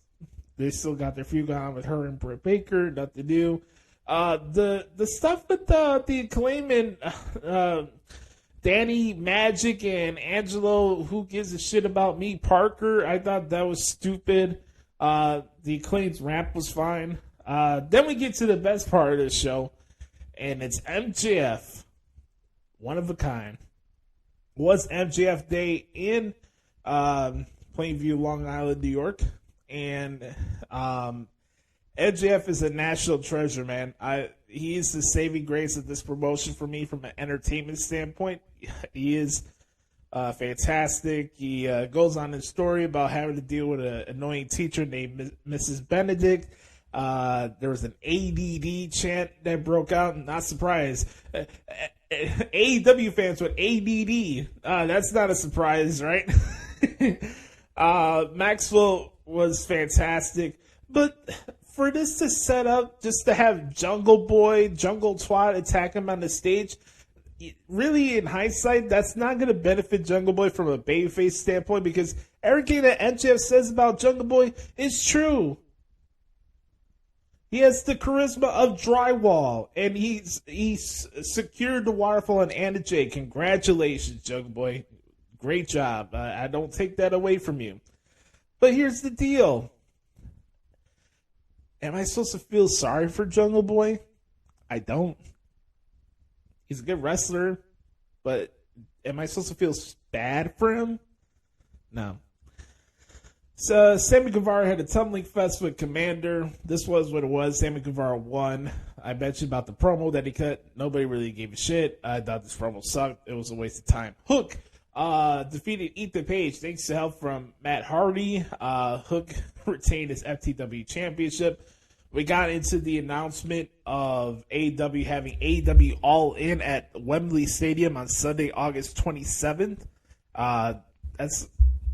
They still got their feud going on with her and Britt Baker. Nothing new. The stuff with the Acclaim and Danny Magic and Angelo, who gives a shit about me, Parker, I thought that was stupid. The Acclaim's rap was fine. Then we get to the best part of the show, and it's MJF, one of a kind. Was MJF Day in Plainview, Long Island, New York, and MJF is a national treasure, man. He's the saving grace of this promotion for me from an entertainment standpoint. He is fantastic. He goes on his story about having to deal with an annoying teacher named Mrs. Benedict. There was an ADD chant that broke out. Not surprised. AEW fans with ADD. That's not a surprise, right? Maxwell was fantastic. But for this to set up just to have Jungle Boy, Jungle Twat attack him on the stage, really, in hindsight, that's not going to benefit Jungle Boy from a babyface standpoint, because everything that MJF says about Jungle Boy is true. He has the charisma of drywall, and he's secured the waterfall on Anna Jay. Congratulations, Jungle Boy. Great job. I don't take that away from you. But here's the deal. Am I supposed to feel sorry for Jungle Boy? I don't. He's a good wrestler, but am I supposed to feel bad for him? No. So Sammy Guevara had a tumbling fest with Commander. This was what it was. Sammy Guevara won. I mentioned about the promo that he cut. Nobody really gave a shit. I thought this promo sucked. It was a waste of time. Hook defeated Ethan Page thanks to help from Matt Hardy. Hook retained his FTW championship. We got into the announcement of AEW having AEW All In at Wembley Stadium on Sunday, August 27th.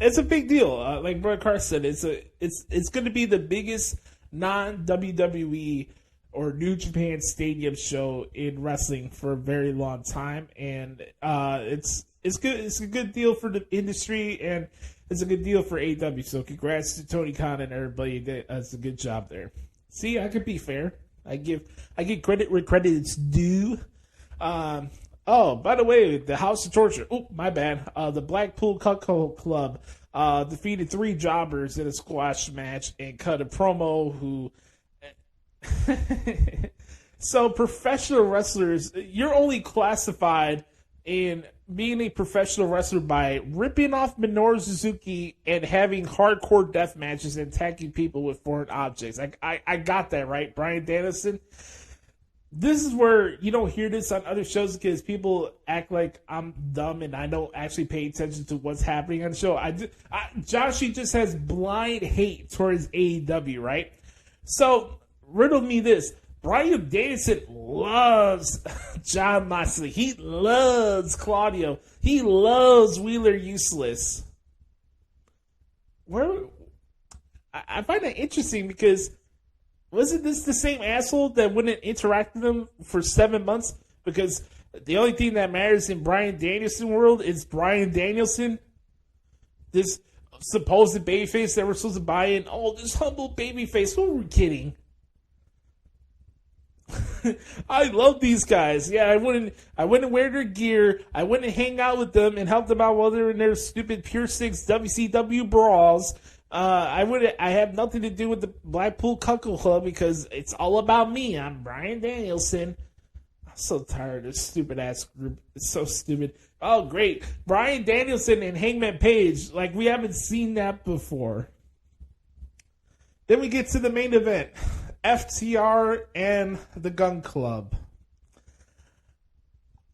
It's a big deal. Like Brett Carr said, it's going to be the biggest non-WWE or New Japan Stadium show in wrestling for a very long time, and it's good. It's a good deal for the industry, and it's a good deal for AEW. So congrats to Tony Khan and everybody that does a good job there. See, I could be fair. I give credit where credit is due. Oh, by the way, the House of Torture. Oh, my bad. The Blackpool Cuckold Club defeated 3 jobbers in a squash match and cut a promo who... So professional wrestlers, you're only classified in being a professional wrestler by ripping off Minoru Suzuki and having hardcore death matches and attacking people with foreign objects. I got that, right, Bryan Danielson? This is where you don't hear this on other shows because people act like I'm dumb and I don't actually pay attention to what's happening on the show. Joshie just has blind hate towards AEW, right? So, riddle me this. Bryan Danielson loves Jon Moxley. He loves Claudio. He loves Wheeler Useless. I find that interesting because wasn't this the same asshole that wouldn't interact with him for 7 months? Because the only thing that matters in Bryan Danielson world is Bryan Danielson. This supposed babyface that we're supposed to buy in. Oh, this humble babyface. Who are we kidding? I love these guys. Yeah, I wouldn't wear their gear. I wouldn't hang out with them and help them out while they're in their stupid Pure Six WCW brawls. I have nothing to do with the Blackpool Cuckoo Club because it's all about me. I'm Bryan Danielson. I'm so tired of this stupid ass group. It's so stupid. Oh, great. Bryan Danielson and Hangman Page. Like, we haven't seen that before. Then we get to the main event. FTR and the Gun Club.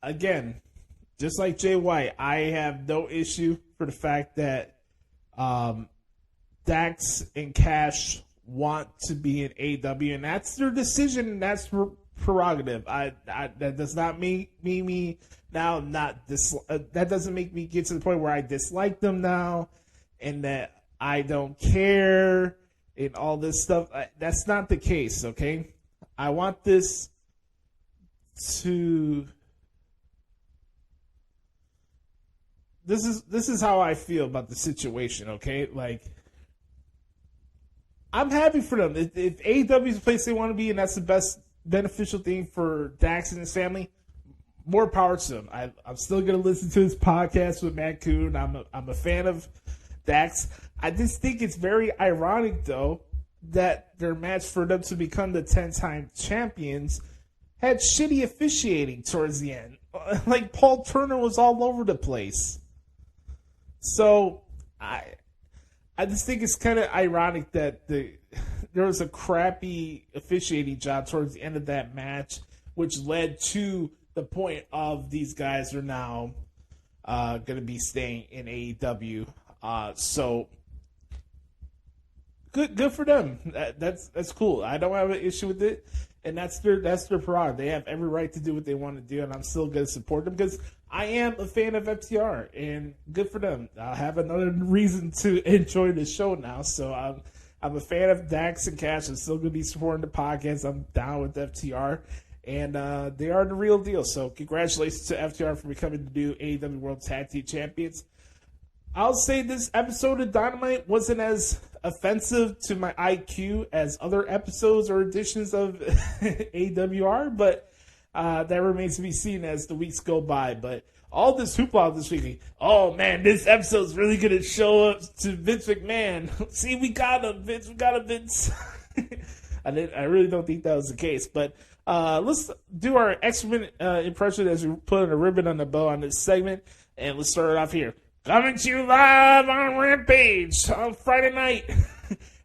Again, just like Jay White, I have no issue for the fact that Dax and Cash want to be in AEW, and that's their decision, and that's prerogative. That does not make me now not that doesn't make me get to the point where I dislike them now, and that I don't care. And all this stuff, that's not the case, okay? I want this to... This is how I feel about the situation, okay? Like, I'm happy for them. If AEW is the place they want to be and that's the best beneficial thing for Dax and his family, more power to them. I'm still going to listen to his podcast with Matt Coon. I'm a fan of Dax. I just think it's very ironic, though, that their match for them to become the 10-time champions had shitty officiating towards the end. Like, Paul Turner was all over the place. So, I just think it's kind of ironic that there was a crappy officiating job towards the end of that match, which led to the point of these guys are now going to be staying in AEW. So good for them. That's cool. I don't have an issue with it, and that's their prerogative. They have every right to do what they want to do, and I'm still going to support them because I am a fan of FTR, and good for them. I'll have another reason to enjoy the show now. So I'm a fan of Dax and Cash. I'm still going to be supporting the podcast. I'm down with FTR. And they are the real deal. So congratulations to FTR for becoming the new AEW World Tag Team Champions. I'll say this episode of Dynamite wasn't as offensive to my IQ as other episodes or editions of AWR, but that remains to be seen as the weeks go by. But all this hoopla this week, oh man, this episode's really going to show up to Vince McMahon. See, we got him, Vince. We got him, Vince. I really don't think that was the case. But let's do our Excrement impression as we put a ribbon on the bow on this segment. And let's start it off here. Coming to you live on Rampage on Friday night.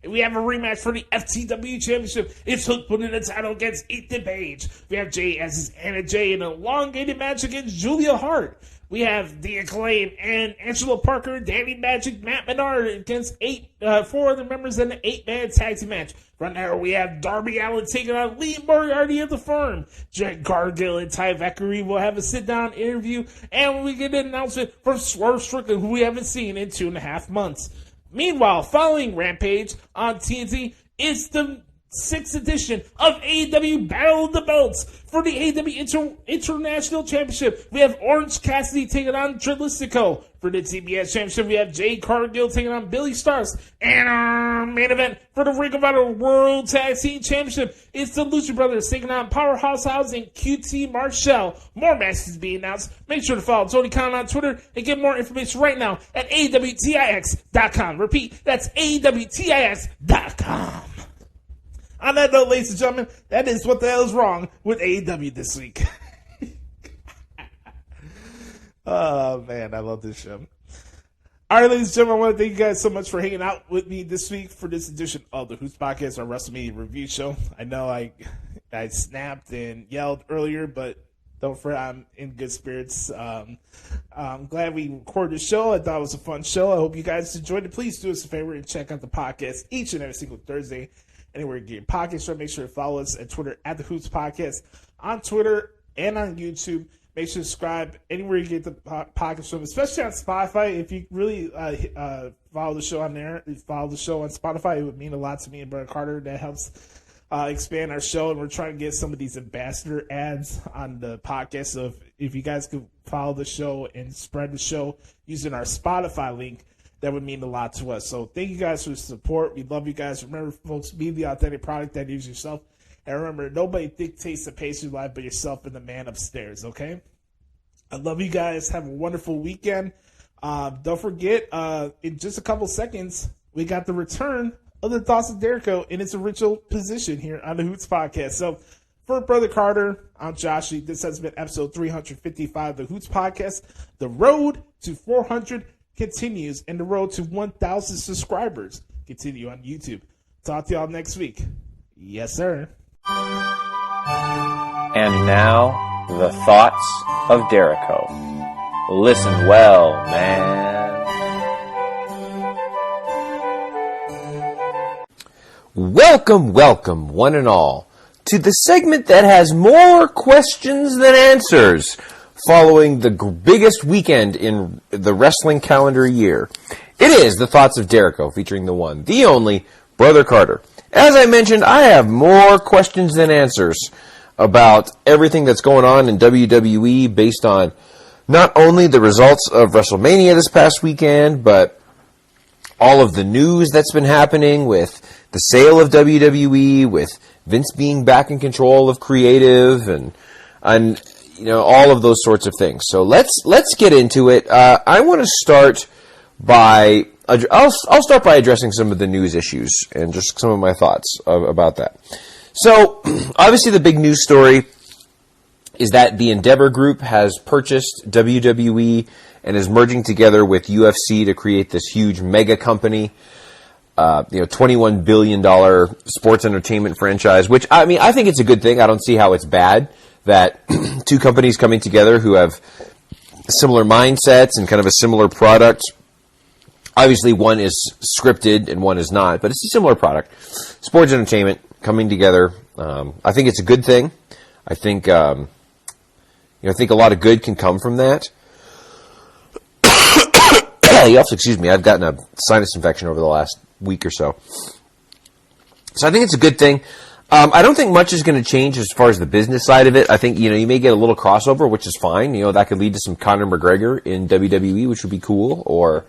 We have a rematch for the FTW Championship. It's Hook winning the title against Ethan Page. We have Jay as his Anna Jay in an elongated match against Julia Hart. We have The Acclaim and Angelo Parker, Danny Magic, Matt Menard against four other members in an 8-man tag team match. Right now we have Darby Allin taking on Lee Moriarty of the Firm. Jack Cargill and Ty Vackery will have a sit-down interview, and we get an announcement from Swerve Strickland, who we haven't seen in 2.5 months. Meanwhile, following Rampage on TNT is the 6th edition of AEW Battle of the Belts for the AEW International Championship. We have Orange Cassidy taking on Trilistico. For the TBS Championship, we have Jay Cargill taking on Billy Starks. And our main event for the Ring of Honor World Tag Team Championship is the Lucha Brothers taking on Powerhouse House and QT Marshall. More matches being announced. Make sure to follow Tony Khan on Twitter and get more information right now at AEWTIX.com. Repeat, that's AEWTIX.com. On that note, ladies and gentlemen, that is what the hell is wrong with AEW this week. Oh, man, I love this show. All right, ladies and gentlemen, I want to thank you guys so much for hanging out with me this week for this edition of the Hoots Podcast, our WrestleMania review show. I know I snapped and yelled earlier, but don't fret, I'm in good spirits. I'm glad we recorded the show. I thought it was a fun show. I hope you guys enjoyed it. Please do us a favor and check out the podcast each and every single Thursday. Anywhere you get your podcast from, make sure to follow us at Twitter at the Hoots Podcast, on Twitter and on YouTube. Make sure to subscribe anywhere you get the podcast from, especially on Spotify. If you really follow the show on there, follow the show on Spotify, it would mean a lot to me and Brother Carter. That helps expand our show, and we're trying to get some of these ambassador ads on the podcast. So if you guys could follow the show and spread the show using our Spotify link, that would mean a lot to us. So thank you guys for the support. We love you guys. Remember, folks, be the authentic product that is yourself. And remember, nobody dictates the pace of your life but yourself and the man upstairs, okay? I love you guys. Have a wonderful weekend. Don't forget, in just a couple seconds, we got the return of the Thoughts of Dericho in its original position here on the Hoots Podcast. So for Brother Carter, I'm Joshie. This has been episode 355 of the Hoots Podcast. The road to 400 continues, and the road to 1,000 subscribers continue on YouTube. Talk to y'all next week. Yes, sir. And now, the Thoughts of Dericho. Listen well, man. Welcome, welcome, one and all, to the segment that has more questions than answers following the biggest weekend in the wrestling calendar year. It is the Thoughts of Dericho, featuring the one, the only, Brother Carter. As I mentioned, I have more questions than answers about everything that's going on in WWE based on not only the results of WrestleMania this past weekend, but all of the news that's been happening with the sale of WWE, with Vince being back in control of creative, and you know, all of those sorts of things. So let's get into it. I want to start by I'll start by addressing some of the news issues and just some of my thoughts about that. So, obviously the big news story is that the Endeavor Group has purchased WWE and is merging together with UFC to create this huge mega company, $21 billion sports entertainment franchise, which, I mean, I think it's a good thing. I don't see how it's bad that two companies coming together who have similar mindsets and kind of a similar product. Obviously, one is scripted and one is not, but it's a similar product. Sports entertainment coming together. I think it's a good thing. I think, I think a lot of good can come from that. You have to excuse me. I've gotten a sinus infection over the last week or so. So I think it's a good thing. I don't think much is going to change as far as the business side of it. I think, you may get a little crossover, which is fine. That could lead to some Conor McGregor in WWE, which would be cool. Or,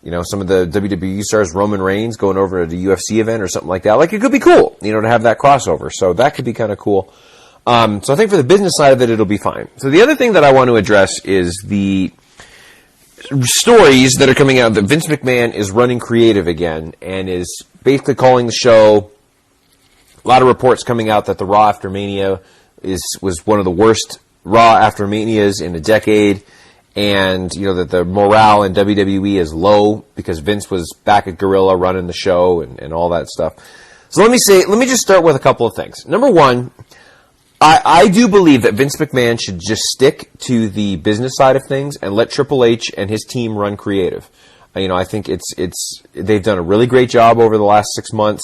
some of the WWE stars, Roman Reigns, going over to the UFC event or something like that. Like, it could be cool, to have that crossover. So that could be kind of cool. So I think for the business side of it, it'll be fine. So the other thing that I want to address is the stories that are coming out that Vince McMahon is running creative again and is basically calling the show. A lot of reports coming out that the Raw After Mania was one of the worst Raw After Manias in a decade, and that the morale in WWE is low because Vince was back at Gorilla running the show and all that stuff. So let me just start with a couple of things. Number one, I do believe that Vince McMahon should just stick to the business side of things and let Triple H and his team run creative. I think they've done a really great job over the last 6 months.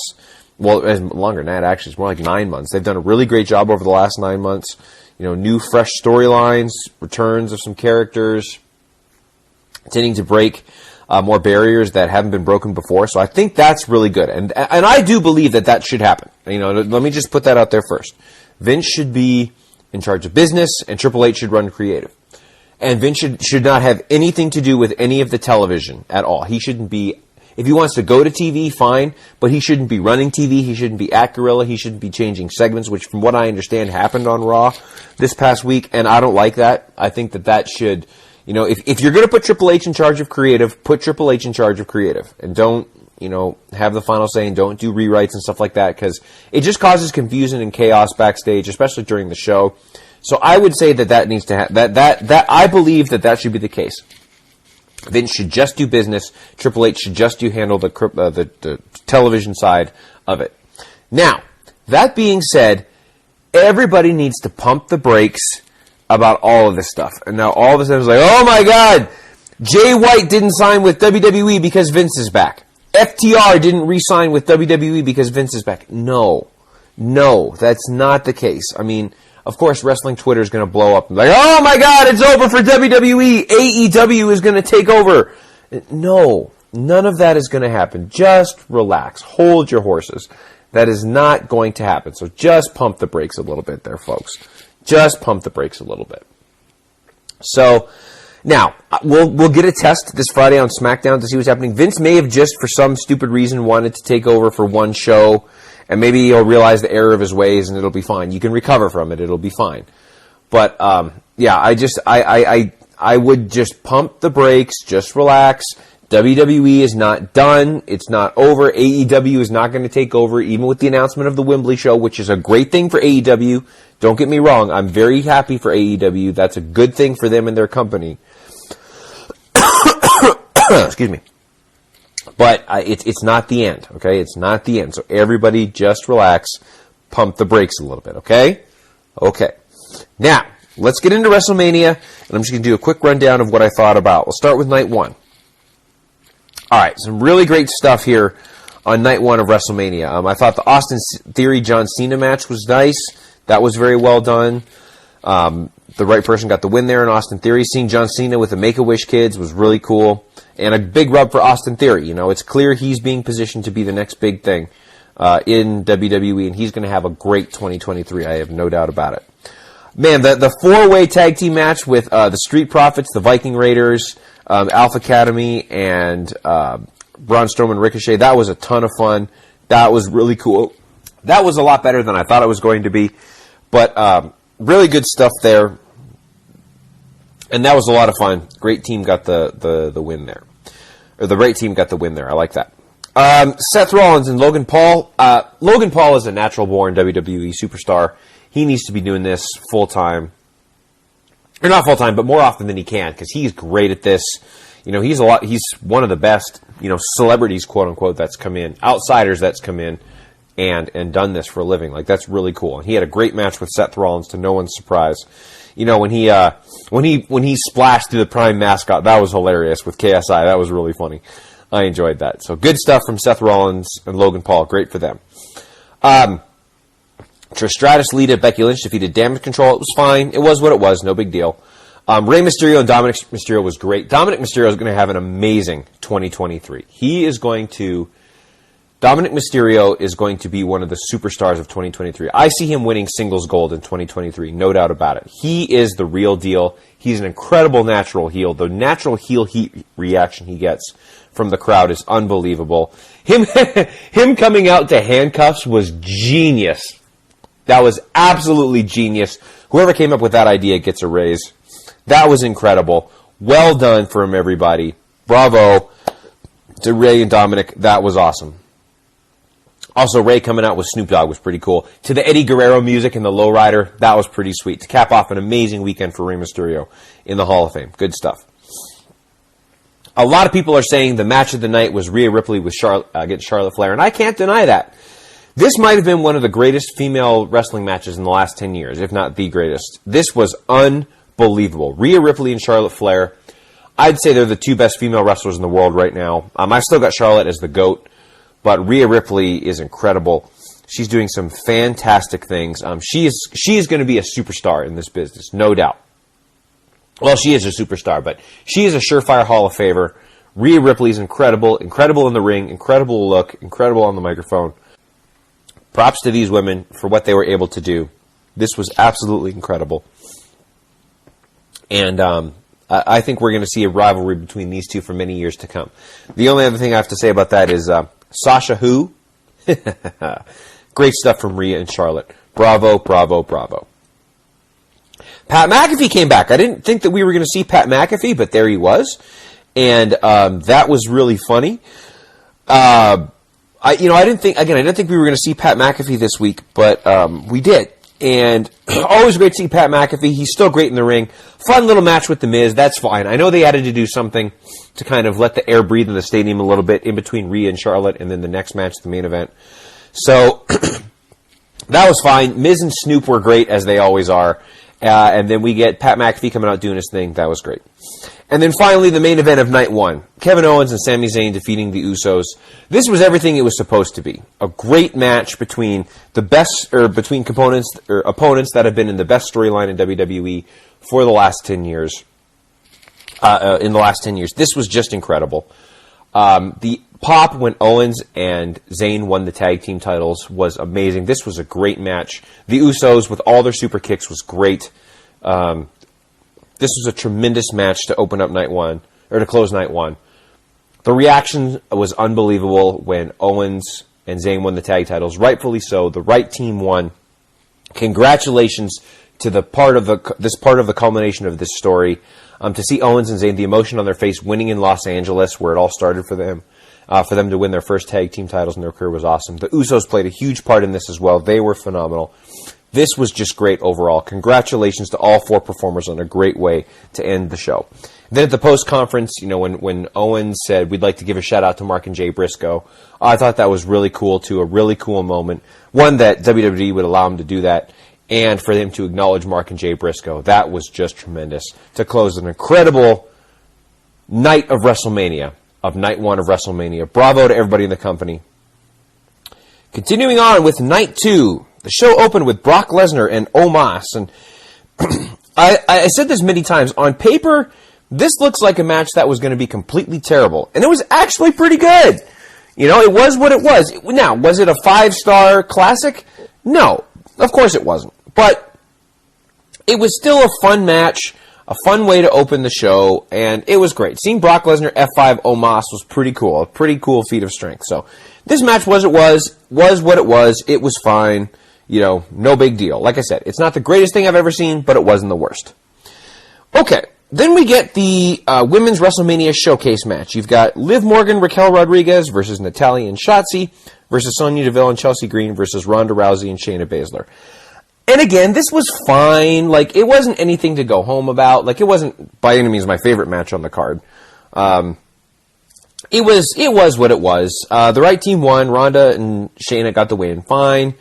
Well, longer than that, actually. It's more like 9 months. They've done a really great job over the last 9 months. New, fresh storylines, returns of some characters, tending to break more barriers that haven't been broken before. So I think that's really good. And I do believe that should happen. Let me just put that out there first. Vince should be in charge of business, and Triple H should run creative. And Vince should not have anything to do with any of the television at all. He shouldn't be... If he wants to go to TV, fine, but he shouldn't be running TV. He shouldn't be at Gorilla. He shouldn't be changing segments, which from what I understand happened on Raw this past week, and I don't like that. I think that should, if you're going to put Triple H in charge of creative, put Triple H in charge of creative, and don't, have the final say and don't do rewrites and stuff like that, because it just causes confusion and chaos backstage, especially during the show. So I would say that needs to that I believe that should be the case. Vince should just do business. Triple H should just handle the television side of it. Now, that being said, everybody needs to pump the brakes about all of this stuff. And now all of a sudden it's like, oh my God, Jay White didn't sign with WWE because Vince is back. FTR didn't re-sign with WWE because Vince is back. No, that's not the case. I mean, of course, wrestling Twitter is going to blow up and be like, oh my God, it's over for WWE. AEW is going to take over. No, none of that is going to happen. Just relax. Hold your horses. That is not going to happen. So just pump the brakes a little bit there, folks. Just pump the brakes a little bit. So now, we'll get a test this Friday on SmackDown to see what's happening. Vince may have just, for some stupid reason, wanted to take over for one show. And maybe he'll realize the error of his ways, and it'll be fine. You can recover from it; it'll be fine. But yeah, I would just pump the brakes, just relax. WWE is not done; it's not over. AEW is not going to take over, even with the announcement of the Wembley show, which is a great thing for AEW. Don't get me wrong; I'm very happy for AEW. That's a good thing for them and their company. Excuse me. But it's not the end, okay? It's not the end. So everybody just relax, pump the brakes a little bit, okay? Okay. Now, let's get into WrestleMania, and I'm just going to do a quick rundown of what I thought about. We'll start with night one. All right, some really great stuff here on night one of WrestleMania. I thought the Austin Theory John Cena match was nice. That was very well done. The right person got the win there in Austin Theory. Seeing John Cena with the Make-A-Wish kids was really cool. And a big rub for Austin Theory. It's clear he's being positioned to be the next big thing in WWE, and he's going to have a great 2023. I have no doubt about it. Man, the four-way tag team match with the Street Profits, the Viking Raiders, Alpha Academy, and Braun Strowman Ricochet, that was a ton of fun. That was really cool. That was a lot better than I thought it was going to be. But really good stuff there. And that was a lot of fun. Great team got the win there. Or the right team got the win there. I like that. Seth Rollins and Logan Paul. Logan Paul is a natural-born WWE superstar. He needs to be doing this full-time. Or not full-time, but more often than he can, because he's great at this. He's one of the best, celebrities, quote-unquote, that's come in. Outsiders that's come in and done this for a living. Like, that's really cool. And he had a great match with Seth Rollins, to no one's surprise. When he splashed through the Prime mascot, that was hilarious with KSI. That was really funny. I enjoyed that. So good stuff from Seth Rollins and Logan Paul. Great for them. Trish Stratus, Lita, Becky Lynch defeated Damage Control. It was fine. It was what it was. No big deal. Rey Mysterio and Dominic Mysterio was great. Dominic Mysterio is going to have an amazing 2023. He is going to Dominic Mysterio is going to be one of the superstars of 2023. I see him winning singles gold in 2023, no doubt about it. He is the real deal. He's an incredible natural heel. The natural heel heat reaction he gets from the crowd is unbelievable. Him coming out to handcuffs was genius. That was absolutely genius. Whoever came up with that idea gets a raise. That was incredible. Well done from everybody. Bravo to Ray and Dominic. That was awesome. Also, Ray coming out with Snoop Dogg was pretty cool. To the Eddie Guerrero music and the Lowrider, that was pretty sweet. To cap off an amazing weekend for Rey Mysterio in the Hall of Fame. Good stuff. A lot of people are saying the match of the night was Rhea Ripley with against Charlotte Flair, and I can't deny that. This might have been one of the greatest female wrestling matches in the last 10 years, if not the greatest. This was unbelievable. Rhea Ripley and Charlotte Flair, I'd say they're the two best female wrestlers in the world right now. I've still got Charlotte as the GOAT. But Rhea Ripley is incredible. She's doing some fantastic things. She is going to be a superstar in this business, no doubt. Well, she is a superstar, but she is a surefire Hall of Famer. Rhea Ripley is incredible, incredible in the ring, incredible look, incredible on the microphone. Props to these women for what they were able to do. This was absolutely incredible. And I think we're going to see a rivalry between these two for many years to come. The only other thing I have to say about that is Sasha who? Great stuff from Rhea and Charlotte. Bravo, bravo, bravo. Pat McAfee came back. I didn't think that we were going to see Pat McAfee, but there he was. And that was really funny. I didn't think we were going to see Pat McAfee this week, but we did. And always great to see Pat McAfee. He's still great in the ring. Fun little match with The Miz. That's fine. I know they had to do something to kind of let the air breathe in the stadium a little bit in between Rhea and Charlotte and then the next match, the main event. So that was fine. Miz and Snoop were great, as they always are. And then we get Pat McAfee coming out doing his thing. That was great. And then finally, the main event of night one. Kevin Owens and Sami Zayn defeating the Usos. This was everything it was supposed to be. A great match between opponents that have been in the best storyline in WWE for the last 10 years. This was just incredible. The pop when Owens and Zayn won the tag team titles was amazing. This was a great match. The Usos with all their super kicks was great. This was a tremendous match to open up night one, or to close night one. The reaction was unbelievable when Owens and Zayn won the tag titles. Rightfully so. The right team won. Congratulations to this part of the culmination of this story. To see Owens and Zayn, the emotion on their face, winning in Los Angeles, where it all started for them to win their first tag team titles in their career was awesome. The Usos played a huge part in this as well. They were phenomenal. This was just great overall. Congratulations to all four performers on a great way to end the show. Then at the post-conference, when Owens said, we'd like to give a shout-out to Mark and Jay Briscoe, I thought that was really cool, too, a really cool moment. One, that WWE would allow him to do that, and for them to acknowledge Mark and Jay Briscoe. That was just tremendous. To close an incredible night of WrestleMania, of night one of WrestleMania. Bravo to everybody in the company. Continuing on with night two. The show opened with Brock Lesnar and Omos, and I said this many times. On paper, this looks like a match that was going to be completely terrible, and it was actually pretty good. It was what it was. Now, was it a 5-star classic? No, of course it wasn't. But it was still a fun match, a fun way to open the show, and it was great. Seeing Brock Lesnar F5 Omos was pretty cool, a pretty cool feat of strength. So this match was what it was. It was fine. No big deal. Like I said, it's not the greatest thing I've ever seen, but it wasn't the worst. Okay, then we get the Women's WrestleMania Showcase match. You've got Liv Morgan, Raquel Rodriguez versus Natalya and Shotzi versus Sonya Deville and Chelsea Green versus Ronda Rousey and Shayna Baszler. And again, this was fine. It wasn't anything to go home about. It wasn't by any means my favorite match on the card. It was what it was. The right team won. Ronda and Shayna got the win. Fine.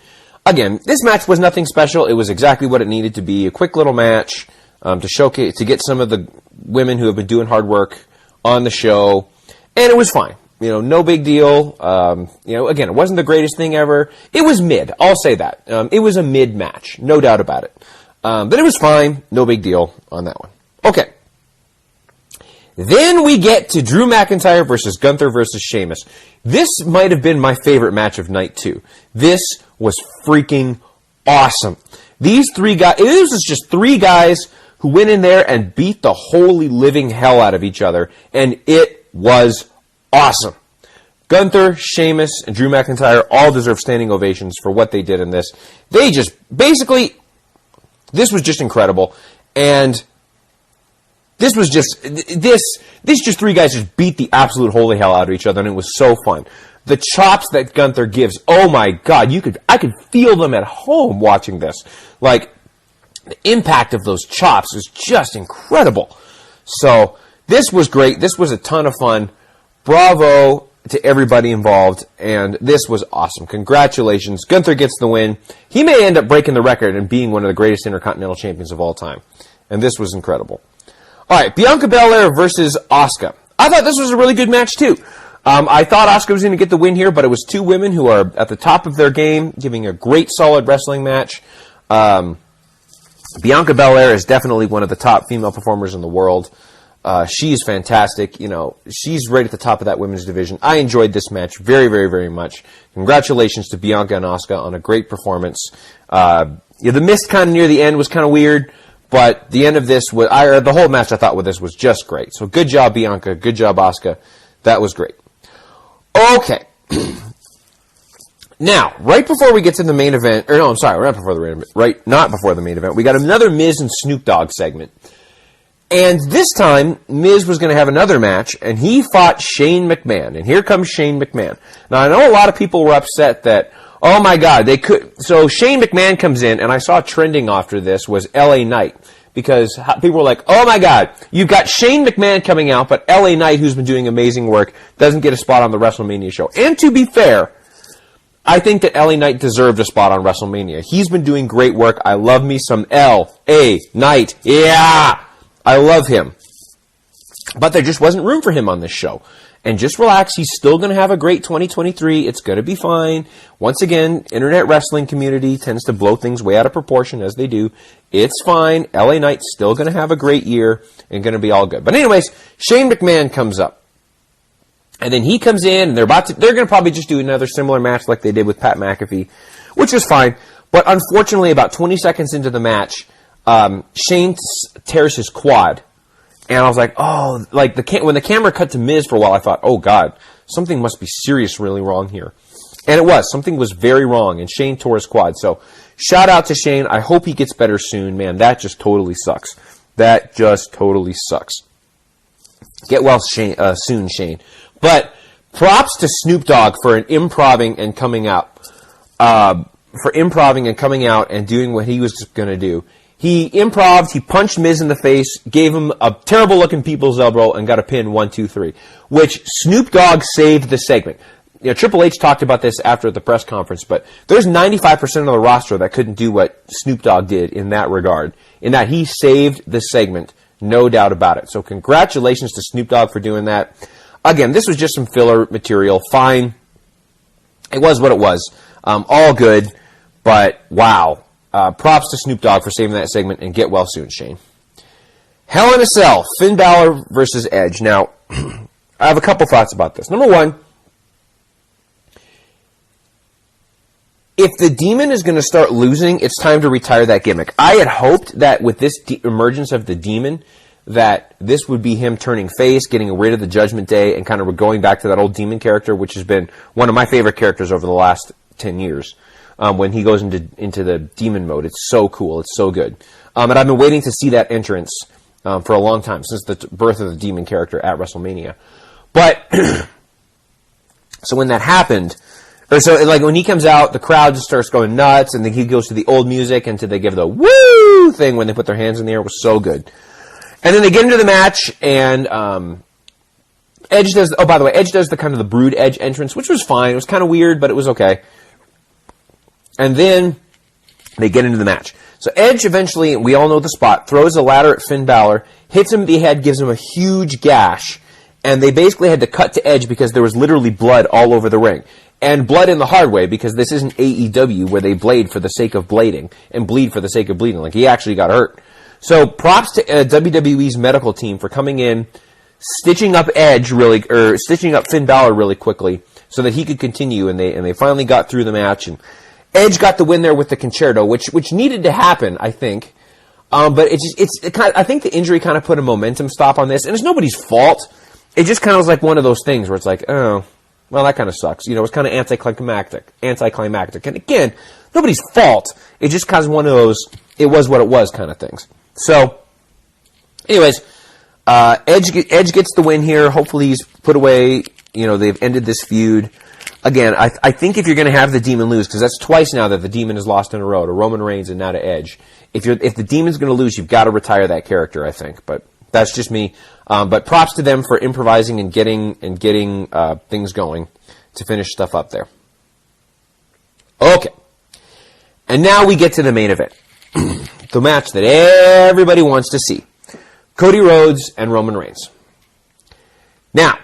Again, this match was nothing special. It was exactly what it needed to be. A quick little match to showcase, to get some of the women who have been doing hard work on the show. And it was fine. No big deal. Again, it wasn't the greatest thing ever. It was mid. I'll say that. It was a mid match. No doubt about it. But it was fine. No big deal on that one. Okay. Then we get to Drew McIntyre versus Gunther versus Sheamus. This might have been my favorite match of night 2. This was freaking awesome. These three guys, this was just three guys who went in there and beat the holy living hell out of each other, and it was awesome. Gunther, Sheamus, and Drew McIntyre all deserve standing ovations for what they did in this. They just, basically, this was just incredible, and this was just, these just three guys just beat the absolute holy hell out of each other, and it was so fun. The chops that Gunther gives, oh my God, I could feel them at home watching this. Like, the impact of those chops is just incredible. So, this was great. This was a ton of fun. Bravo to everybody involved, and this was awesome. Congratulations. Gunther gets the win. He may end up breaking the record and being one of the greatest Intercontinental Champions of all time. And this was incredible. All right, Bianca Belair versus Asuka. I thought this was a really good match, too. I thought Asuka was going to get the win here, but it was two women who are at the top of their game, giving a great, solid wrestling match. Bianca Belair is definitely one of the top female performers in the world. She's fantastic. You know, she's right at the top of that women's division. I enjoyed this match very, very, very much. Congratulations to Bianca and Asuka on a great performance. The mist kind of near the end was kind of weird, but the end of this, the whole match I thought with this was just great. So good job, Bianca. Good job, Asuka. That was great. Okay. Now, right before we get to the main event, or no, I'm sorry, not before the main event, we got another Miz and Snoop Dogg segment. And this time, Miz was going to have another match, and he fought Shane McMahon. And here comes Shane McMahon. Now, I know a lot of people were upset that, oh my God, they could. So Shane McMahon comes in, and I saw trending after this was LA Knight. Because people were like, oh my God, you've got Shane McMahon coming out, but LA Knight, who's been doing amazing work, doesn't get a spot on the WrestleMania show. And to be fair, I think that LA Knight deserved a spot on WrestleMania. He's been doing great work. I love me some L.A. Knight. Yeah! I love him. But there just wasn't room for him on this show. And just relax, he's still going to have a great 2023. It's going to be fine. Once again, internet wrestling community tends to blow things way out of proportion, as they do. It's fine. LA Knight's still going to have a great year and going to be all good. But anyways, Shane McMahon comes up. And then he comes in, and they're going to probably just do another similar match like they did with Pat McAfee, which is fine. But unfortunately, about 20 seconds into the match, Shane tears his quad. And I was like, oh, like when the camera cut to Miz for a while, I thought, oh God, something must be really wrong here. And it was. Something was very wrong, and Shane tore his quad. So, shout out to Shane. I hope he gets better soon. Man, that just totally sucks. That just totally sucks. Get well soon, Shane. But props to Snoop Dogg for improving and coming out. And doing what he was going to do. He improved, he punched Miz in the face, gave him a terrible-looking people's elbow, and got a pin 1, 2, 3, which Snoop Dogg saved the segment. You know, Triple H talked about this after the press conference, but there's 95% of the roster that couldn't do what Snoop Dogg did in that regard, in that he saved the segment, no doubt about it. So congratulations to Snoop Dogg for doing that. Again, this was just some filler material, fine. It was what it was. All good, but wow. Props to Snoop Dogg for saving that segment, and get well soon, Shane. Hell in a Cell, Finn Balor versus Edge. Now, I have a couple thoughts about this. Number one, if the Demon is going to start losing, it's time to retire that gimmick. I had hoped that with this emergence of the Demon, that this would be him turning face, getting rid of the Judgment Day, and kind of going back to that old Demon character, which has been one of my favorite characters over the last 10 years. When he goes into the demon mode. It's so cool. It's so good. And I've been waiting to see that entrance for a long time, since the birth of the demon character at WrestleMania. But, so when that happened, when he comes out, the crowd just starts going nuts, and then he goes to the old music until they give the woo thing when they put their hands in the air. It was so good. And then they get into the match, and Edge does, oh, by the way, Edge does the kind of the Brood Edge entrance, which was fine. It was kind of weird, but it was okay. And then they get into the match. So Edge eventually, we all know the spot, throws a ladder at Finn Balor, hits him in the head, gives him a huge gash, and they basically had to cut to Edge because there was literally blood all over the ring. And blood in the hard way, because this isn't AEW where they blade for the sake of blading and bleed for the sake of bleeding. Like, he actually got hurt. So props to WWE's medical team for coming in, stitching up stitching up Finn Balor really quickly so that he could continue, and they finally got through the match, and Edge got the win there with the concerto, which needed to happen, I think. But I think the injury kind of put a momentum stop on this, and it's nobody's fault. It just kind of was like one of those things where it's like, oh, well, that kind of sucks. You know, it's kind of anticlimactic. And again, nobody's fault. It just kind of one of those, it was what it was kind of things. So, anyways, Edge gets the win here. Hopefully he's put away, you know, they've ended this feud. Again, I think if you're going to have the Demon lose, because that's twice now that the Demon has lost in a row, to Roman Reigns and now to Edge. If the Demon's going to lose, you've got to retire that character, I think. But that's just me. But props to them for improvising and getting things going to finish stuff up there. Okay. And now we get to the main event. The match that everybody wants to see. Cody Rhodes and Roman Reigns. Now,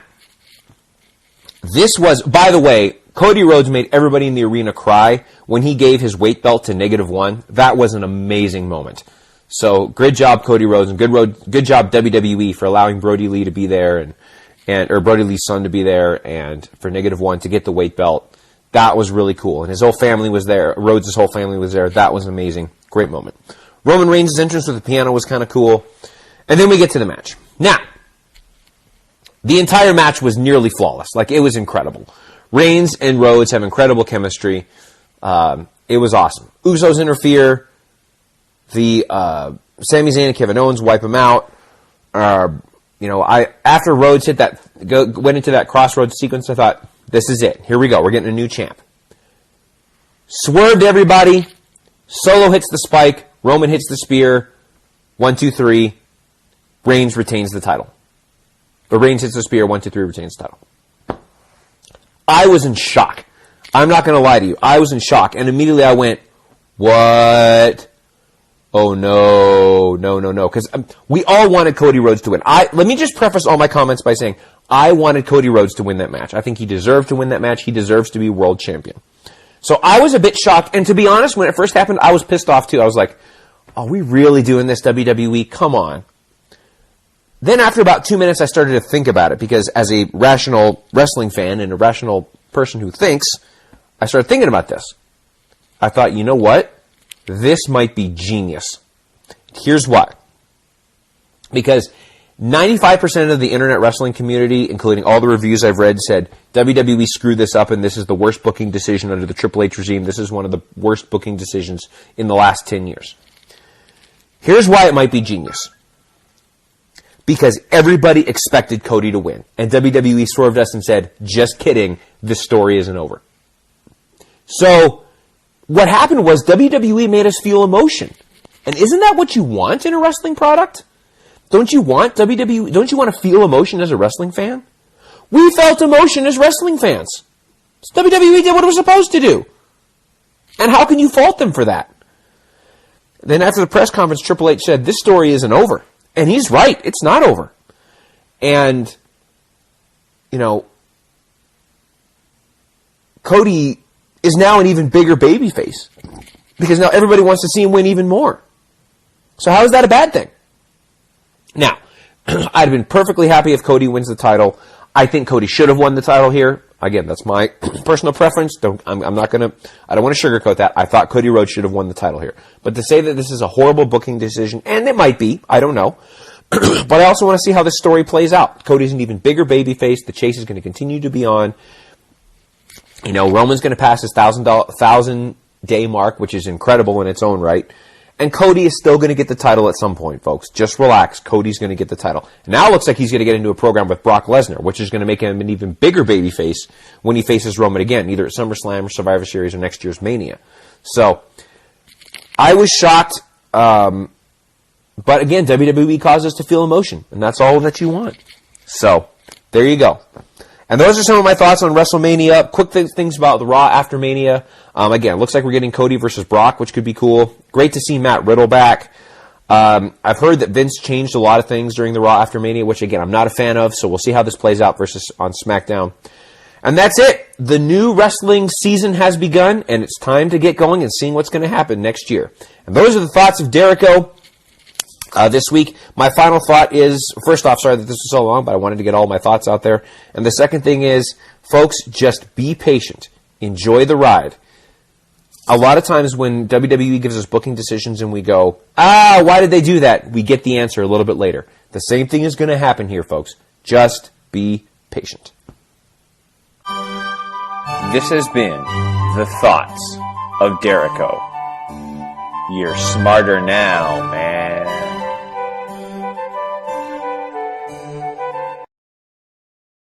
this was, by the way, Cody Rhodes made everybody in the arena cry when he gave his weight belt to -1. That was an amazing moment. So, good job, Cody Rhodes, and good job, WWE, for allowing Brody Lee to be there, or Brody Lee's son to be there, and for -1 to get the weight belt. That was really cool. And his whole family was there. Rhodes' whole family was there. That was amazing. Great moment. Roman Reigns' entrance with the piano was kind of cool. And then we get to the match. Now, the entire match was nearly flawless. Like, it was incredible. Reigns and Rhodes have incredible chemistry. It was awesome. Usos interfere. The Sami Zayn and Kevin Owens wipe him out. After Rhodes went into that crossroads sequence, I thought, this is it. Here we go. We're getting a new champ. Swerved everybody. Solo hits the spike. Roman hits the spear. 1, 2, 3. Reigns retains the title. But Reigns hits the spear. 1, 2, 3. Retains the title. I was in shock. I'm not going to lie to you. I was in shock. And immediately I went, what? Oh, no. Because we all wanted Cody Rhodes to win. Let me just preface all my comments by saying I wanted Cody Rhodes to win that match. I think he deserved to win that match. He deserves to be world champion. So I was a bit shocked. And to be honest, when it first happened, I was pissed off too. I was like, are we really doing this, WWE? Come on. Then after about 2 minutes, I started to think about it, because as a rational wrestling fan and a rational person who thinks, I started thinking about this. I thought, you know what? This might be genius. Here's why. Because 95% of the internet wrestling community, including all the reviews I've read, said WWE screwed this up and this is the worst booking decision under the Triple H regime. This is one of the worst booking decisions in the last 10 years. Here's why it might be genius. Because everybody expected Cody to win. And WWE swerved us and said, just kidding, this story isn't over. So, what happened was WWE made us feel emotion. And isn't that what you want in a wrestling product? Don't you want to feel emotion as a wrestling fan? We felt emotion as wrestling fans. WWE did what it was supposed to do. And how can you fault them for that? Then after the press conference, Triple H said, this story isn't over. And he's right. It's not over. And, Cody is now an even bigger babyface. Because now everybody wants to see him win even more. So how is that a bad thing? Now, I'd have been perfectly happy if Cody wins the title. I think Cody should have won the title here. Again, that's my personal preference. I don't want to sugarcoat that. I thought Cody Rhodes should have won the title here. But to say that this is a horrible booking decision, and it might be, I don't know. But I also want to see how this story plays out. Cody's an even bigger babyface. The chase is going to continue to be on. Roman's going to pass his 1,000-day mark, which is incredible in its own right. And Cody is still going to get the title at some point, folks. Just relax. Cody's going to get the title. And now it looks like he's going to get into a program with Brock Lesnar, which is going to make him an even bigger babyface when he faces Roman again, either at SummerSlam or Survivor Series or next year's Mania. So, I was shocked. But again, WWE caused us to feel emotion. And that's all that you want. So, there you go. And those are some of my thoughts on WrestleMania. Quick things about the Raw after Mania. Again, it looks like we're getting Cody versus Brock, which could be cool. Great to see Matt Riddle back. I've heard that Vince changed a lot of things during the Raw after Mania, which, again, I'm not a fan of. So we'll see how this plays out versus on SmackDown. And that's it. The new wrestling season has begun, and it's time to get going and seeing what's going to happen next year. And those are the thoughts of Dericho. This week, my final thought is, first off, sorry that this was so long, but I wanted to get all my thoughts out there. And the second thing is, folks, just be patient. Enjoy the ride. A lot of times when WWE gives us booking decisions and we go, why did they do that? We get the answer a little bit later. The same thing is going to happen here, folks. Just be patient. This has been the Thoughts of Dericho. You're smarter now, man.